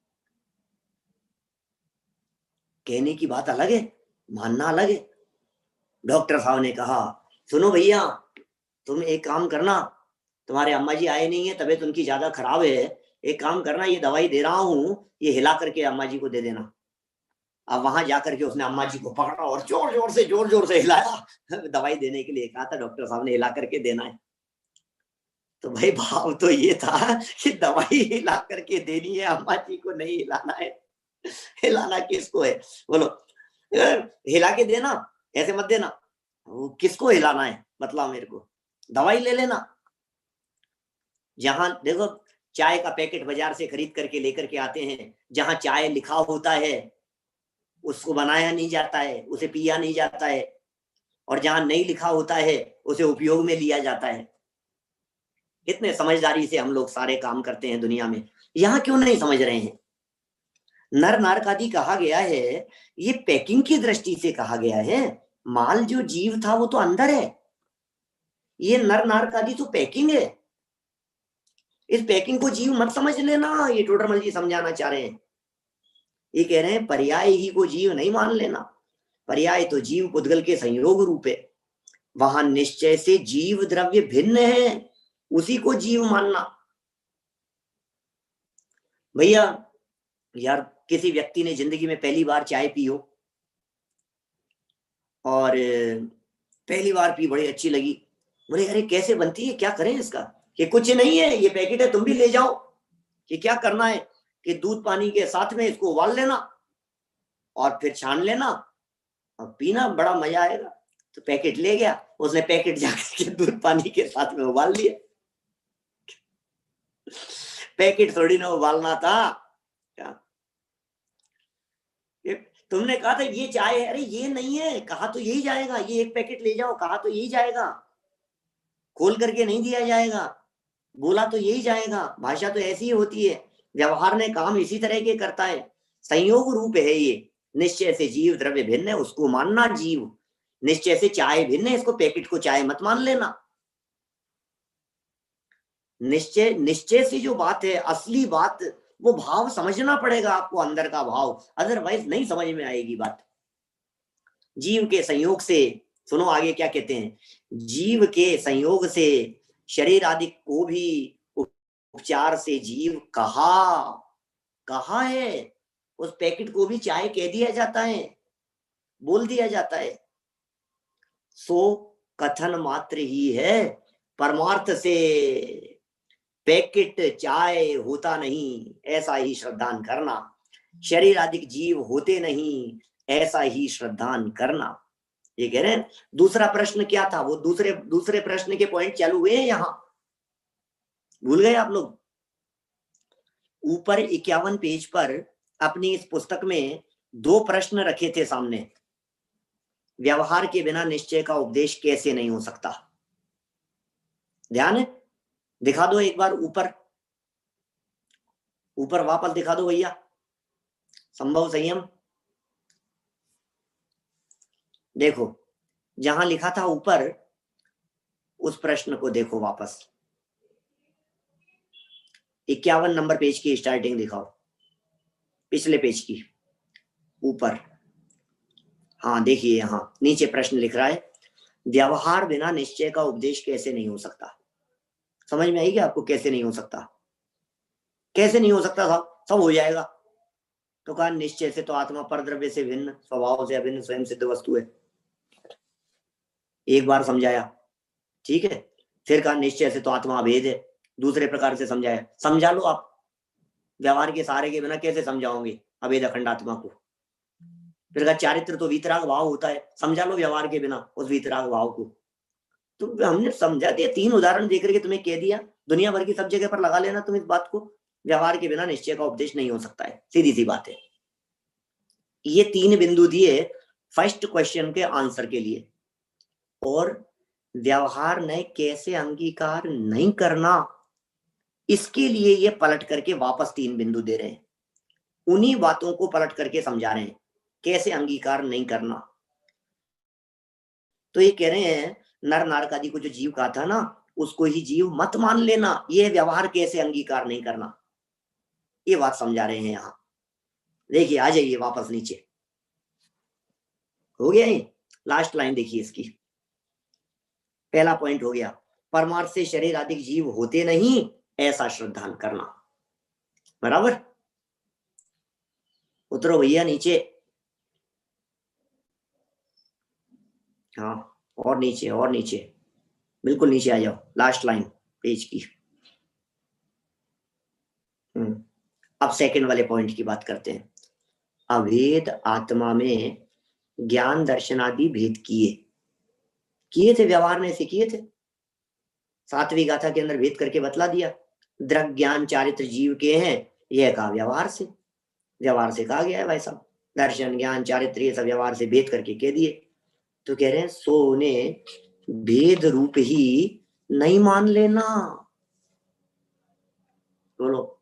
कहने की बात अलग है, मानना अलग है। डॉक्टर साहब ने कहा सुनो भैया, तुम एक काम करना, तुम्हारे अम्मा जी आए नहीं है, तबीयत उनकी ज्यादा खराब है, एक काम करना, ये दवाई दे रहा हूं, ये हिला करके अम्मा जी को दे देना। अब वहां जाकर के उसने अम्मा जी को पकड़ा और जोर जोर से हिलाया। दवाई देने के लिए कहा था, डॉक्टर साहब ने हिला करके देना है। तो भाई भाव तो ये था कि दवाई हिला करके देनी है, अम्मा जी को नहीं हिलाना है। हिलाना किसको है बोलो, हिला के देना, ऐसे मत देना। वो किसको हिलाना है मतलब मेरे को, दवाई ले लेना। जहां देखो चाय का पैकेट बाजार से खरीद करके लेकर के आते हैं, जहां चाय लिखा होता है उसको बनाया नहीं जाता है, उसे पिया नहीं जाता है, और जहां नहीं लिखा होता है उसे उपयोग में लिया जाता है। इतने समझदारी से हम लोग सारे काम करते हैं दुनिया में, यहाँ क्यों नहीं समझ रहे हैं। नर नारकादि कहा गया है, ये पैकिंग की दृष्टि से कहा गया है। माल जो जीव था वो तो अंदर है, ये नर नारकादि तो पैकिंग है। इस पैकिंग को जीव मत समझ लेना, ये टोडरमल जी समझाना चाह रहे हैं। ये कह रहे हैं पर्याय ही को जीव नहीं मान लेना, पर्याय तो जीव पुद्गल के संयोग रूप है, वहां निश्चय से जीव द्रव्य भिन्न है, उसी को जीव मानना। भैया यार किसी व्यक्ति ने जिंदगी में पहली बार चाय पी हो, और पहली बार पी, बड़ी अच्छी लगी, बोले अरे कैसे बनती है, क्या करें इसका, कि कुछ नहीं है, ये पैकेट है, तुम भी ले जाओ। कि क्या करना है कि दूध पानी के साथ में इसको उबाल लेना और फिर छान लेना और पीना, बड़ा मजा आएगा। तो पैकेट ले गया, उसने पैकेट जाकर के दूध पानी के साथ में उबाल लिया। पैकेट थोड़ी ना उबालना था, क्या तुमने कहा था ये चाय है, अरे ये नहीं है, कहा तो यही जाएगा, ये एक पैकेट ले जाओ, कहा तो यही जाएगा, खोल करके नहीं दिया जाएगा, बोला तो यही जाएगा। भाषा तो ऐसी ही होती है, व्यवहार ने काम इसी तरह के करता है, संयोग रूप है ये। निश्चय से जीव द्रव्य भिन्न है, उसको मानना जीव, निश्चय से चाय भिन्न है, इसको पैकेट को चाय मत मान लेना। निश्चय से जो बात है, असली बात, वो भाव समझना पड़ेगा आपको, अंदर का भाव, अदरवाइज नहीं समझ में आएगी बात। जीव के संयोग से, सुनो आगे क्या कहते हैं, जीव के संयोग से शरीर आदि को भी उपचार से जीव कहा है, उस पैकेट को भी चाहे कह दिया जाता है, बोल दिया जाता है। सो कथन मात्र ही है, परमार्थ से पैकेट चाय होता नहीं, ऐसा ही श्रद्धान करना। शरीर आदि जीव होते नहीं, ऐसा ही श्रद्धान करना। ये कह रहे हैं। दूसरा प्रश्न क्या था, वो दूसरे प्रश्न के पॉइंट चालू हुए हैं यहां, भूल गए आप लोग? ऊपर 51 पेज पर अपनी इस पुस्तक में 2 प्रश्न रखे थे सामने। व्यवहार के बिना निश्चय का उपदेश कैसे नहीं हो सकता? ध्यान है, दिखा दो एक बार ऊपर वापस दिखा दो भैया। संभव संयम, देखो जहां लिखा था ऊपर, उस प्रश्न को देखो वापस। 51 नंबर पेज की स्टार्टिंग दिखाओ, पिछले पेज की ऊपर। हाँ देखिए, यहां नीचे प्रश्न लिख रहा है, व्यवहार बिना निश्चय का उपदेश कैसे नहीं हो सकता? समझ में आई क्या आपको? कैसे नहीं हो सकता? कैसे नहीं हो सकता साहब? सब हो जाएगा। तो कहा निश्चय से तो आत्मा पर द्रव्य से भिन्न, स्वभाव से अभिन्न, स्वयं सिद्ध वस्तु है। एक बार समझाया, ठीक है। फिर कहा निश्चय से तो आत्मा अभेद है, दूसरे प्रकार से समझाया। समझा लो आप, व्यवहार के सहारे के बिना कैसे समझाओगे अभेद अखंड आत्मा को? फिर कहा चारित्र तो वीतराग भाव होता है, समझा लो व्यवहार के बिना उस वीतराग भाव को। तो हमने समझा दिया, 3 उदाहरण देकर के तुम्हें कह दिया, दुनिया भर की सब जगह पर लगा लेना तुम इस बात को। व्यवहार के बिना निश्चय का उपदेश नहीं हो सकता है, सीधी सी बात है। ये 3 बिंदु दिए फर्स्ट क्वेश्चन के आंसर के लिए। और व्यवहार ने कैसे अंगीकार नहीं करना, इसके लिए ये पलट करके वापस 3 बिंदु दे रहे हैं। उन्हीं बातों को पलट करके समझा रहे हैं, कैसे अंगीकार नहीं करना। तो ये कह रहे हैं नर नारकादि को जो जीव कहा था ना, उसको ही जीव मत मान लेना, ये व्यवहार कैसे अंगीकार नहीं करना, ये बात समझा रहे हैं यहां। देखिए आ जाइए वापस नीचे, हो गया ये लास्ट लाइन देखिए इसकी। पहला पॉइंट हो गया, परमार्थ से शरीर आदि जीव होते नहीं, ऐसा श्रद्धान करना। बराबर, उतरो भैया नीचे। हाँ और नीचे, और नीचे, बिल्कुल नीचे आ जाओ, लास्ट लाइन पेज की। अब सेकंड वाले पॉइंट की बात करते हैं। अभेद आत्मा में ज्ञान दर्शन आदि भेद किए थे, व्यवहार ने से किए थे। 7वीं गाथा के अंदर भेद करके बतला दिया। दृग ज्ञान चारित्र जीव के हैं, यह कहा व्यवहार से कहा गया है भाई साहब। दर्शन ज्ञान चारित्र ये सब व्यवहार से भेद करके कह दिए। तो कह रहे हैं सो ने भेद रूप ही नहीं मान लेना। बोलो,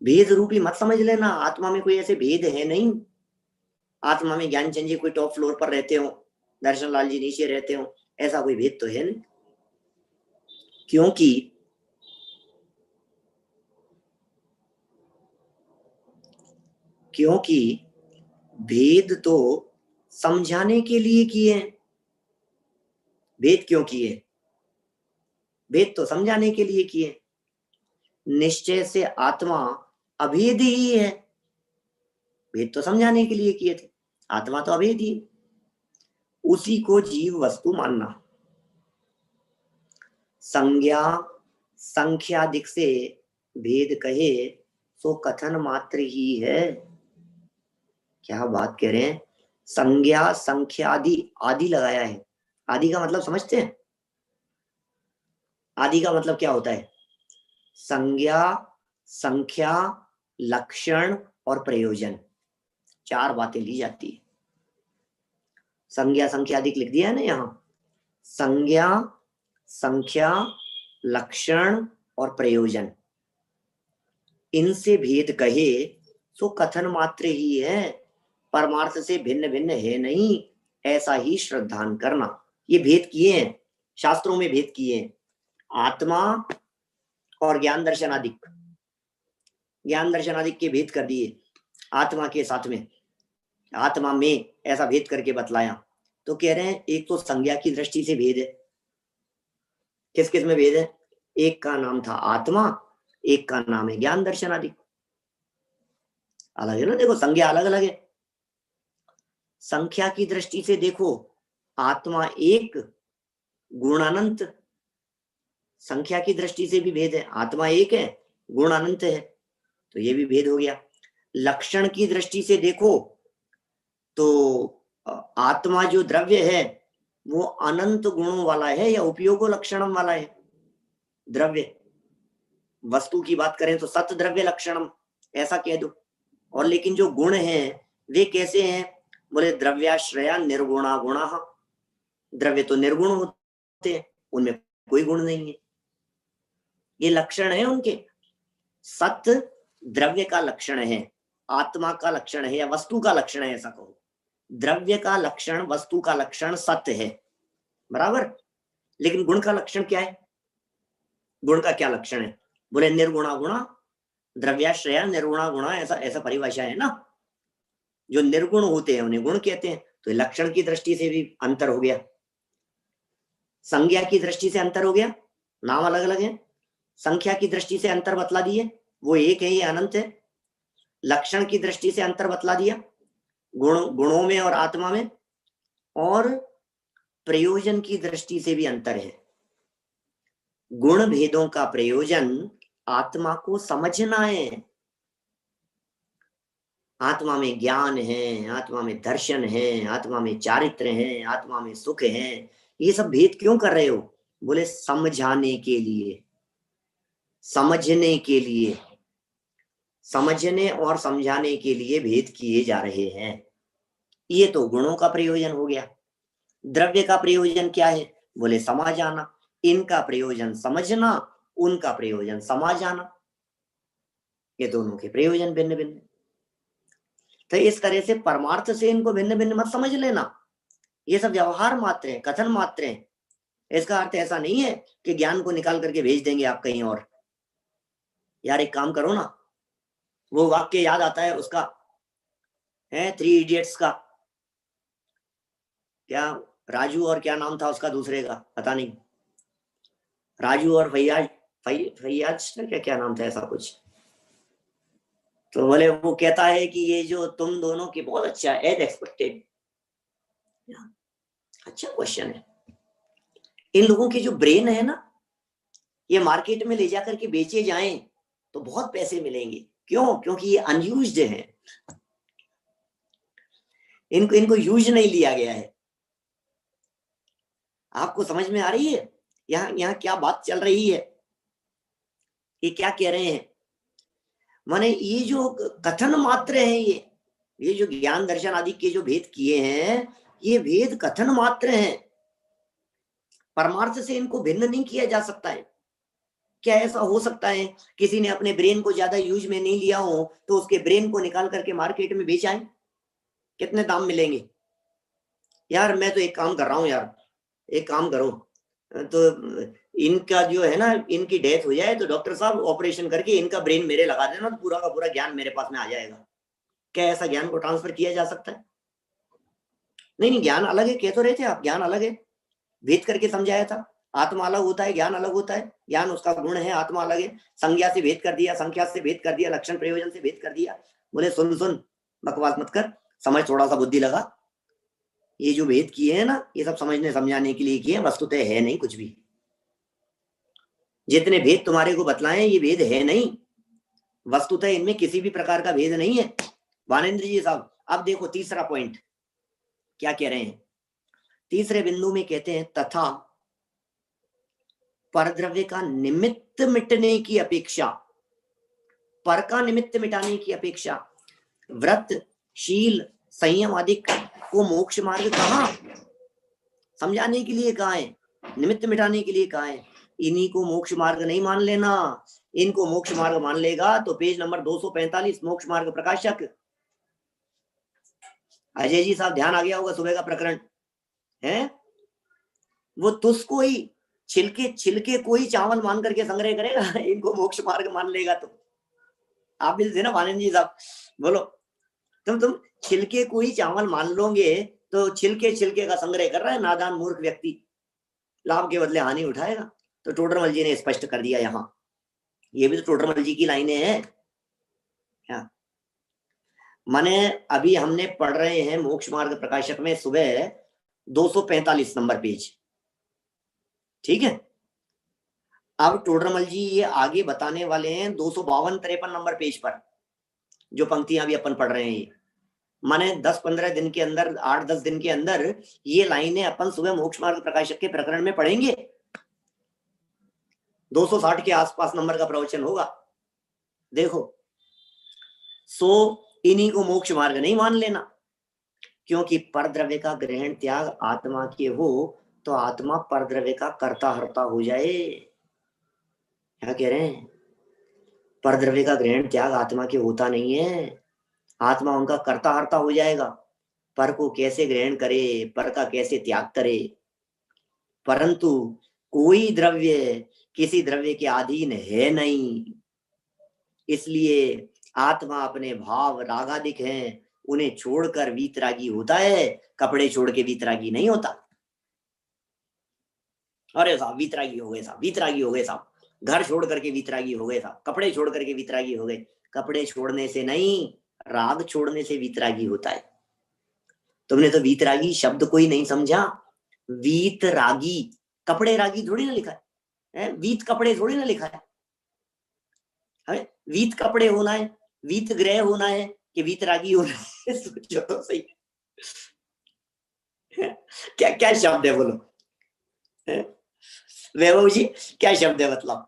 भेद रूपी मत समझ लेना, आत्मा में कोई ऐसे भेद है नहीं। आत्मा में ज्ञान चंद जी कोई टॉप फ्लोर पर रहते हो, दर्शन लाल जी नीचे रहते हो, ऐसा कोई भेद तो है नहीं। क्योंकि भेद तो समझाने के लिए किए हैं। भेद क्यों किए? भेद तो समझाने के लिए किए। निश्चय से आत्मा अभेद ही है, भेद तो समझाने के लिए किए थे, आत्मा तो अभेद ही, उसी को जीव वस्तु मानना। संज्ञा संख्यादिक से भेद कहे सो कथन मात्र ही है। क्या बात कह रहे हैं, संज्ञा संख्यादि, आदि लगाया है। आदि का मतलब समझते हैं? आदि का मतलब क्या होता है? संज्ञा, संख्या, लक्षण और प्रयोजन, 4 बातें ली जाती है। संज्ञा संख्यादिक लिख दिया है ना यहां। संज्ञा, संख्या, लक्षण और प्रयोजन, इनसे भेद कहे तो कथन मात्र ही है, परमार्थ से भिन्न भिन्न है नहीं, ऐसा ही श्रद्धान करना। ये भेद किए हैं, शास्त्रों में भेद किए हैं। आत्मा और ज्ञान दर्शनादिक, ज्ञान दर्शनादिक के भेद कर दिए आत्मा के साथ में, आत्मा में ऐसा भेद करके बतलाया। तो कह रहे हैं एक तो संज्ञा की दृष्टि से भेद है। किस किस में भेद है? एक का नाम था आत्मा, एक का नाम है ज्ञान दर्शन आदि। अलग है ना, देखो संज्ञा अलग अलग है। संख्या की दृष्टि से देखो, आत्मा एक, गुण अनंत। संख्या की दृष्टि से भी भेद है, आत्मा एक है, गुण अनंत है, तो ये भी भेद हो गया। लक्षण की दृष्टि से देखो तो आत्मा जो द्रव्य है वो अनंत गुणों वाला है या उपयोगो लक्षणम वाला है? द्रव्य, वस्तु की बात करें तो सत द्रव्य लक्षणम ऐसा कह दो। और लेकिन जो गुण हैं वे कैसे हैं? बोले द्रव्याश्रया निर्गुणा गुणा। द्रव्य तो निर्गुण होते हैं, उनमें कोई गुण नहीं है, ये लक्षण है उनके। सत द्रव्य का लक्षण है, आत्मा का लक्षण है या वस्तु का लक्षण है ऐसा कहो। द्रव्य का लक्षण, वस्तु का लक्षण सत्य है, बराबर। लेकिन गुण का लक्षण क्या है? गुण का क्या लक्षण है? बोले निर्गुणा गुणा, द्रव्याश्रया निर्गुणा गुणा, ऐसा ऐसा परिभाषा है ना। जो निर्गुण होते हैं उन्हें गुण कहते हैं। तो लक्षण की दृष्टि से भी अंतर हो गया, संज्ञा की दृष्टि से अंतर हो गया, नाम अलग अलग है। संख्या की दृष्टि से अंतर बतला दिए, वो एक है, ये अनंत है। लक्षण की दृष्टि से अंतर बतला दिया, गुणों में और आत्मा में। और प्रयोजन की दृष्टि से भी अंतर है। गुण भेदों का प्रयोजन आत्मा को समझना है। आत्मा में ज्ञान है, आत्मा में दर्शन है, आत्मा में चारित्र है, आत्मा में सुख है। ये सब भेद क्यों कर रहे हो? बोले समझाने के लिए, समझने के लिए, समझने और समझाने के लिए भेद किए जा रहे हैं। ये तो गुणों का प्रयोजन हो गया। द्रव्य का प्रयोजन क्या है? बोले समा जाना। इनका प्रयोजन समझना, उनका प्रयोजन समा जाना। ये दोनों के प्रयोजन भिन्न भिन्न। तो इस तरह से परमार्थ से इनको भिन्न भिन्न मत समझ लेना। ये सब व्यवहार मात्र है, कथन मात्र है। इसका अर्थ ऐसा नहीं है कि ज्ञान को निकाल करके भेज देंगे आप कहीं और। यार एक काम करो ना, वो वाक्य याद आता है उसका, है 3 इडियट्स का, क्या राजू और क्या नाम था उसका दूसरे का, पता नहीं, राजू और फैयाज, फैयाज क्या नाम था ऐसा कुछ। तो बोले वो कहता है कि ये जो तुम दोनों की बहुत अच्छा एज एक्सपेक्टेड। अच्छा क्वेश्चन है। इन लोगों की जो ब्रेन है ना, ये मार्केट में ले जाकर के बेचे जाएं तो बहुत पैसे मिलेंगे। क्यों? क्योंकि ये अनयूज्ड हैं, इनको यूज नहीं लिया गया है। आपको समझ में आ रही है यहाँ क्या बात चल रही है? ये क्या कह रहे हैं? माने ये जो कथन मात्र है, ये जो ज्ञान दर्शन आदि के जो भेद किए हैं, ये भेद कथन मात्र हैं। परमार्थ से इनको भिन्न नहीं किया जा सकता है। क्या ऐसा हो सकता है किसी ने अपने ब्रेन को ज्यादा यूज में नहीं लिया हो तो उसके ब्रेन को निकाल करके मार्केट में बेचाएं? कितने दाम मिलेंगे? यार मैं तो एक काम कर रहा हूं यार, एक काम करो तो इनका जो है ना, इनकी डेथ हो जाए तो डॉक्टर साहब ऑपरेशन करके इनका ब्रेन मेरे लगा देना, तो पूरा का पूरा ज्ञान मेरे पास में आ जाएगा। क्या ऐसा ज्ञान को ट्रांसफर किया जा सकता है? नहीं, ज्ञान अलग है, कह तो रहे थे आप, ज्ञान अलग है, भेद करके समझाया था। आत्मा अलग होता है, ज्ञान अलग होता है। ज्ञान उसका गुण है, आत्मा अलग है। संज्ञा से भेद कर दिया, संख्या से भेद कर दिया, लक्षण प्रयोजन से भेद कर दिया। बोले सुन बकवास मत कर, समझ, थोड़ा सा बुद्धि लगा। ये जो भेद किए हैं ना, ये सब समझने समझाने के लिए किए, वस्तुतः है नहीं कुछ भी। जितने भेद तुम्हारे को बतलाए ये भेद है नहीं, वस्तुतः इनमें किसी भी प्रकार का भेद नहीं है। वानेन्द्र जी साहब, अब देखो तीसरा पॉइंट क्या कह रहे हैं। तीसरे बिंदु में कहते हैं तथा परद्रव्य का निमित्त मिटने की अपेक्षा, पर का निमित्त मिटाने की अपेक्षा व्रत, शील, संयम आदि को मोक्ष मार्ग कहा समझाने के लिए कहा है, निमित्त मिटाने के लिए कहा है। इन्हीं को मोक्ष मार्ग नहीं मान लेना। इनको मोक्ष मार्ग मान लेगा तो पेज नंबर 245 मोक्ष मार्ग प्रकाशक, अजय जी साहब ध्यान आ गया होगा, सुबह का प्रकरण है वो, तुझको ही छिलके को ही चावल मान करके संग्रह करेगा, इनको मोक्ष मार्ग मान लेगा तो। आप भी थे ना वानंद जी साहब, बोलो तुम छिलके को ही चावल मान लोगे तो छिलके छिलके का संग्रह कर रहा है नादान मूर्ख व्यक्ति, लाभ के बदले हानि उठाएगा। तो टोडरमल जी ने स्पष्ट कर दिया यहाँ, ये भी तो टोडरमल जी की लाइनें हैं क्या। माने अभी हमने पढ़ रहे हैं मोक्ष मार्ग प्रकाशक में सुबह 245 नंबर पेज, ठीक है। अब टोडरमल जी ये आगे बताने वाले हैं 252-53 नंबर पेज पर, जो पंक्तियां अभी अपन पढ़ रहे हैं ये। माने 10-15 दिन के अंदर, 8-10 दिन के अंदर ये लाइनें अपन सुबह मोक्ष मार्ग प्रकाशक के प्रकरण में पढ़ेंगे। 260 के आसपास नंबर का प्रवचन होगा। देखो, सो इन्हीं को मोक्ष मार्ग नहीं मान लेना, क्योंकि परद्रव्य का ग्रहण त्याग आत्मा के हो तो आत्मा परद्रव्य का कर्ता हर्ता हो जाए। क्या कह रहे हैं? परद्रव्य का ग्रहण त्याग आत्मा के होता नहीं है, आत्मा उनका कर्ता हर्ता हो जाएगा। पर को कैसे ग्रहण करे, पर का कैसे त्याग करे। परंतु कोई द्रव्य किसी द्रव्य के अधीन है नहीं, इसलिए आत्मा अपने भाव रागादिक हैं, उन्हें छोड़कर वीतरागी होता है, कपड़े छोड़ के वीतरागी नहीं होता। अरे साहब वीतरागी हो गए साहब, वीतरागी हो गए साहब, घर छोड़ करके वीतरागी हो गए साहब, कपड़े छोड़ करके वीतरागी हो गए। कपड़े छोड़ने से नहीं, राग छोड़ने से वीतरागी होता है। तुमने तो वीतरागी शब्द को ही नहीं समझा। वीतरागी, कपड़े रागी थोड़ी ना लिखा है, वीत कपड़े थोड़ी ना लिखा है। वीत कपड़े होना है, वीत ग्रह होना है कि वीतरागी होना है? सोचो तो सही। क्या क्या शब्द है बोलो वैभव जी, क्या शब्द है मतलब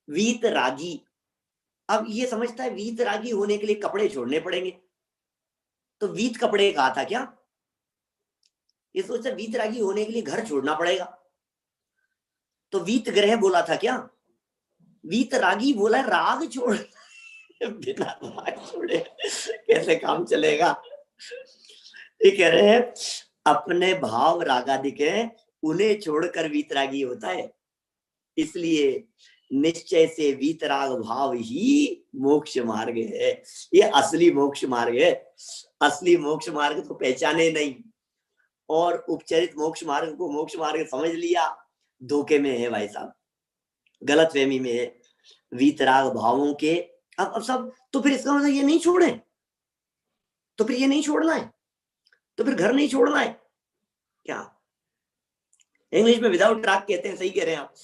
वीतरागी। अब ये समझता है वीतरागी होने के लिए कपड़े छोड़ने पड़ेंगे, तो वीत कपड़े कहा था क्या? ये सोचता वीतरागी होने के लिए घर छोड़ना पड़ेगा, तो वीत ग्रह बोला था क्या? वीतरागी बोला राग छोड़। बिना राग छोड़े कैसे काम चलेगा? ये कह रहे हैं अपने भाव रागादिक है, उन्हें छोड़कर वीतरागी होता है, इसलिए निश्चय से वीतराग भाव ही मोक्ष मार्ग है। ये असली मोक्ष मार्ग है। असली मोक्ष मार्ग तो पहचाने नहीं, और उपचरित मोक्ष मार्ग को मोक्ष मार्ग समझ लिया, धोखे में है भाई साहब, गलतफहमी में है वीतराग भावों के। अब सब तो फिर इसका मतलब ये नहीं छोड़े, तो फिर ये नहीं छोड़ना है, तो फिर घर नहीं छोड़ना है क्या? इंग्लिश में विदाउट ट्रैक कहते हैं, सही कह रहे हैं आप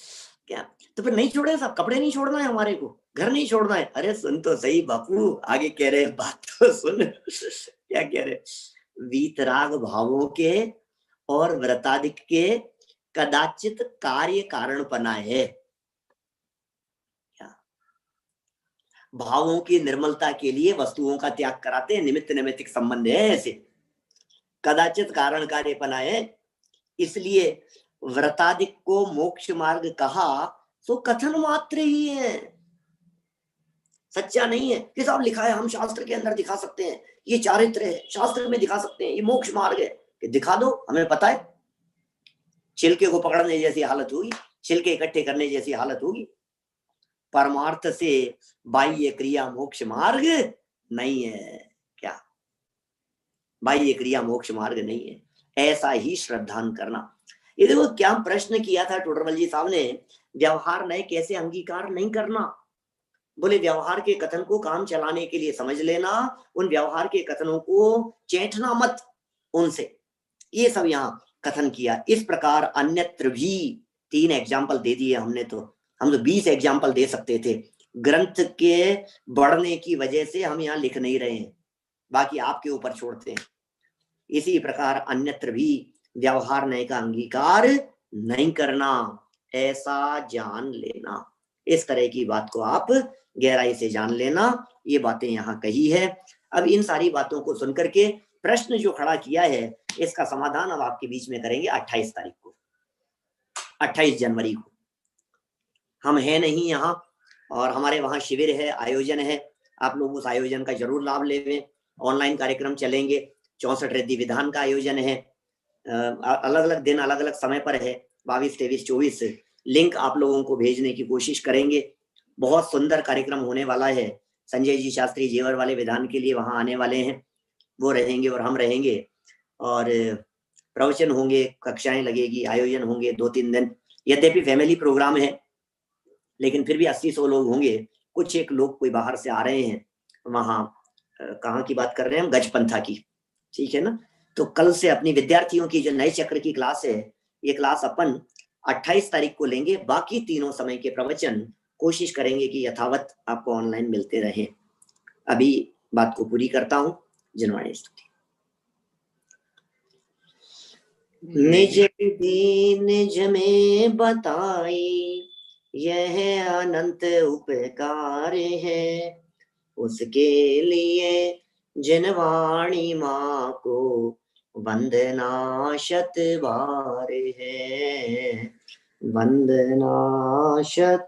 क्या? तो फिर नहीं छोड़े साहब, कपड़े नहीं छोड़ना है हमारे को, घर नहीं छोड़ना है। अरे सुन तो सही बापू, आगे कह रहे हैं बात तो सुन। क्या कह रहे? वीतराग भावों के और व्रतादिक के कदाचित कार्य कारण पना है। क्या? भावों की निर्मलता के लिए वस्तुओं का त्याग कराते हैं, निमित्त नैमित्तिक संबंध है ऐसे। कदाचित कारण कार्यपना है, इसलिए व्रतादिक को मोक्ष मार्ग कहा तो कथन मात्र ही है, सच्चा नहीं है कि साहब लिखा है हम शास्त्र के अंदर दिखा सकते हैं, ये चारित्र है, शास्त्र में दिखा सकते हैं, ये मोक्ष मार्ग है, कि दिखा दो, हमें पता है। छिलके को पकड़ने जैसी हालत होगी, छिलके इकट्ठे करने जैसी हालत होगी। परमार्थ से बाह्य क्रिया मोक्ष मार्ग नहीं है। क्या? बाह्य क्रिया मोक्ष मार्ग नहीं है, ऐसा ही श्रद्धान करना। ये देखो क्या प्रश्न किया था टोडरमल जी साहब ने, व्यवहार नए कैसे अंगीकार नहीं करना। बोले व्यवहार के कथन को काम चलाने के लिए समझ लेना, उन व्यवहार के कथनों को चैंटना मत उनसे, ये सब यहाँ कथन किया। इस प्रकार अन्यत्र भी 3 एग्जाम्पल दे दिए हमने, तो हम तो 20 एग्जाम्पल दे सकते थे। ग्रंथ के बढ़ने की वजह से हम यहाँ लिख नहीं रहे हैं, बाकी आपके ऊपर छोड़ते हैं। इसी प्रकार अन्यत्र भी व्यवहार नए का अंगीकार नहीं करना, ऐसा जान लेना। इस तरह की बात को आप गहराई से जान लेना, ये बातें यहाँ कही है। अब इन सारी बातों को सुनकर के प्रश्न जो खड़ा किया है, इसका समाधान अब आपके बीच में करेंगे 28 तारीख को, 28 जनवरी को। हम है नहीं यहाँ, और हमारे वहाँ शिविर है, आयोजन है, आप लोग उस आयोजन का जरूर लाभ लेवें। ऑनलाइन कार्यक्रम चलेंगे, 64 रिद्धि विधान का आयोजन है, अलग अलग दिन अलग अलग समय पर है, 22, 23, 24। लिंक आप लोगों को भेजने की कोशिश करेंगे। बहुत सुंदर कार्यक्रम होने वाला है। संजय जी शास्त्री जेवर वाले विधान के लिए वहां आने वाले हैं, वो रहेंगे और हम रहेंगे। और प्रवचन होंगे, कक्षाएं लगेगी, आयोजन होंगे 2-3 दिन। यद्यपि फैमिली प्रोग्राम है, लेकिन फिर भी 80-100 लोग होंगे। कुछ एक लोग कोई बाहर से आ रहे हैं, वहां कहाँ की बात कर रहे हैं हम, गजपंथा की, ठीक है ना। तो कल से अपनी विद्यार्थियों की जो नए चक्र की क्लास है, ये क्लास अपन 28 तारीख को लेंगे। बाकी तीनों समय के प्रवचन कोशिश करेंगे कि यथावत आपको ऑनलाइन मिलते रहे। अभी बात को पूरी करता हूं। जिनवाणी स्तुति। निज विधि निज में बताई, यह अनंत उपकार है। उसके लिए जिनवाणी माँ को वंदना शत बार है, वंदना शत